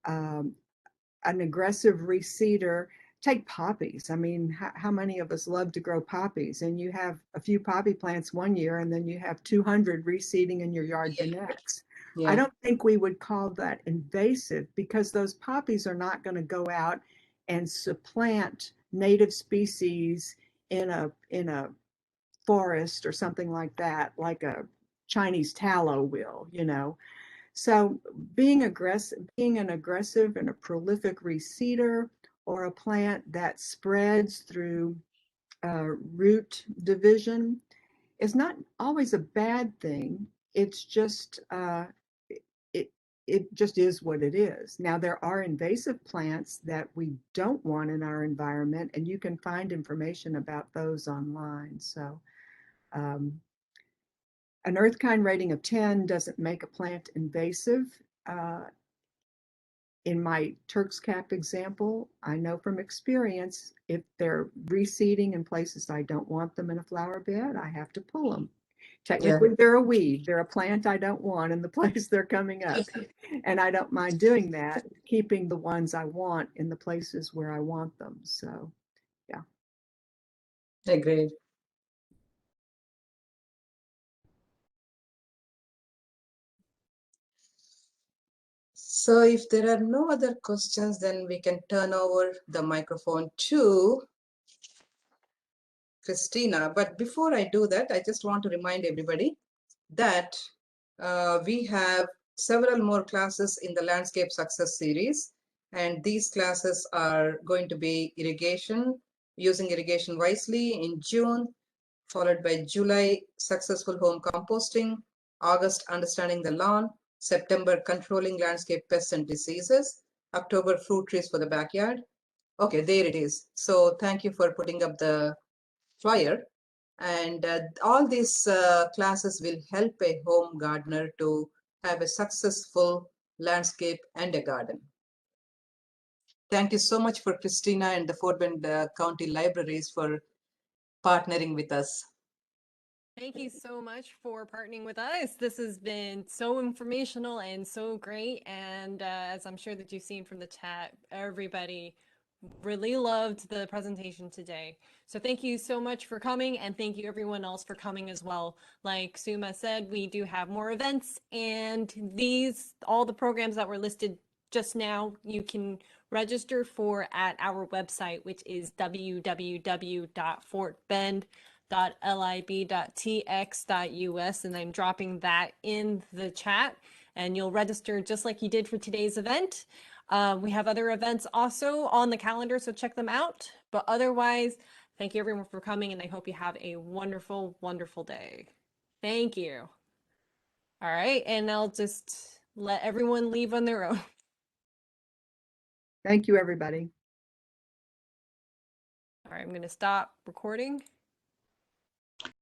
An aggressive reseeder, take poppies. I mean, how many of us love to grow poppies? And you have a few poppy plants one year, and then you have 200 reseeding in your yard the next. Yeah. I don't think we would call that invasive, because those poppies are not going to go out and supplant native species in a forest or something like that, like a Chinese tallow will, So being an aggressive and a prolific reseeder, or a plant that spreads through root division, is not always a bad thing. It's just it just is what it is. Now, there are invasive plants that we don't want in our environment, and you can find information about those online. So an Earthkind rating of 10 doesn't make a plant invasive. In my Turk's Cap example, I know from experience, if they're reseeding in places I don't want them in a flower bed, I have to pull them. Technically, they're a weed. They're a plant I don't want in the place they're coming up. And I don't mind doing that, keeping the ones I want in the places where I want them. So, yeah. Agreed. So if there are no other questions, then we can turn over the microphone to Christina. But before I do that, I just want to remind everybody that we have several more classes in the Landscape Success series. And these classes are going to be irrigation, using irrigation wisely in June, followed by July, successful home composting, August, understanding the lawn, September, controlling landscape pests and diseases, October, fruit trees for the backyard. Okay, there it is. So thank you for putting up the flyer. And all these classes will help a home gardener to have a successful landscape and a garden. Thank you so much for Christina and the Fort Bend County Libraries for partnering with us. Thank you so much for partnering with us. This has been so informational and so great. And as I'm sure that you've seen from the chat, everybody really loved the presentation today. So thank you so much for coming, and thank you everyone else for coming as well. Like Suma said, we do have more events, and all the programs that were listed just now, you can register for at our website, which is www.fortbend.lib.tx.us, and I'm dropping that in the chat, and you'll register just like you did for today's event. We have other events also on the calendar, so check them out. But otherwise, thank you everyone for coming, and I hope you have a wonderful, wonderful day. Thank you. All right, and I'll just let everyone leave on their own. Thank you, everybody. All right, I'm going to stop recording.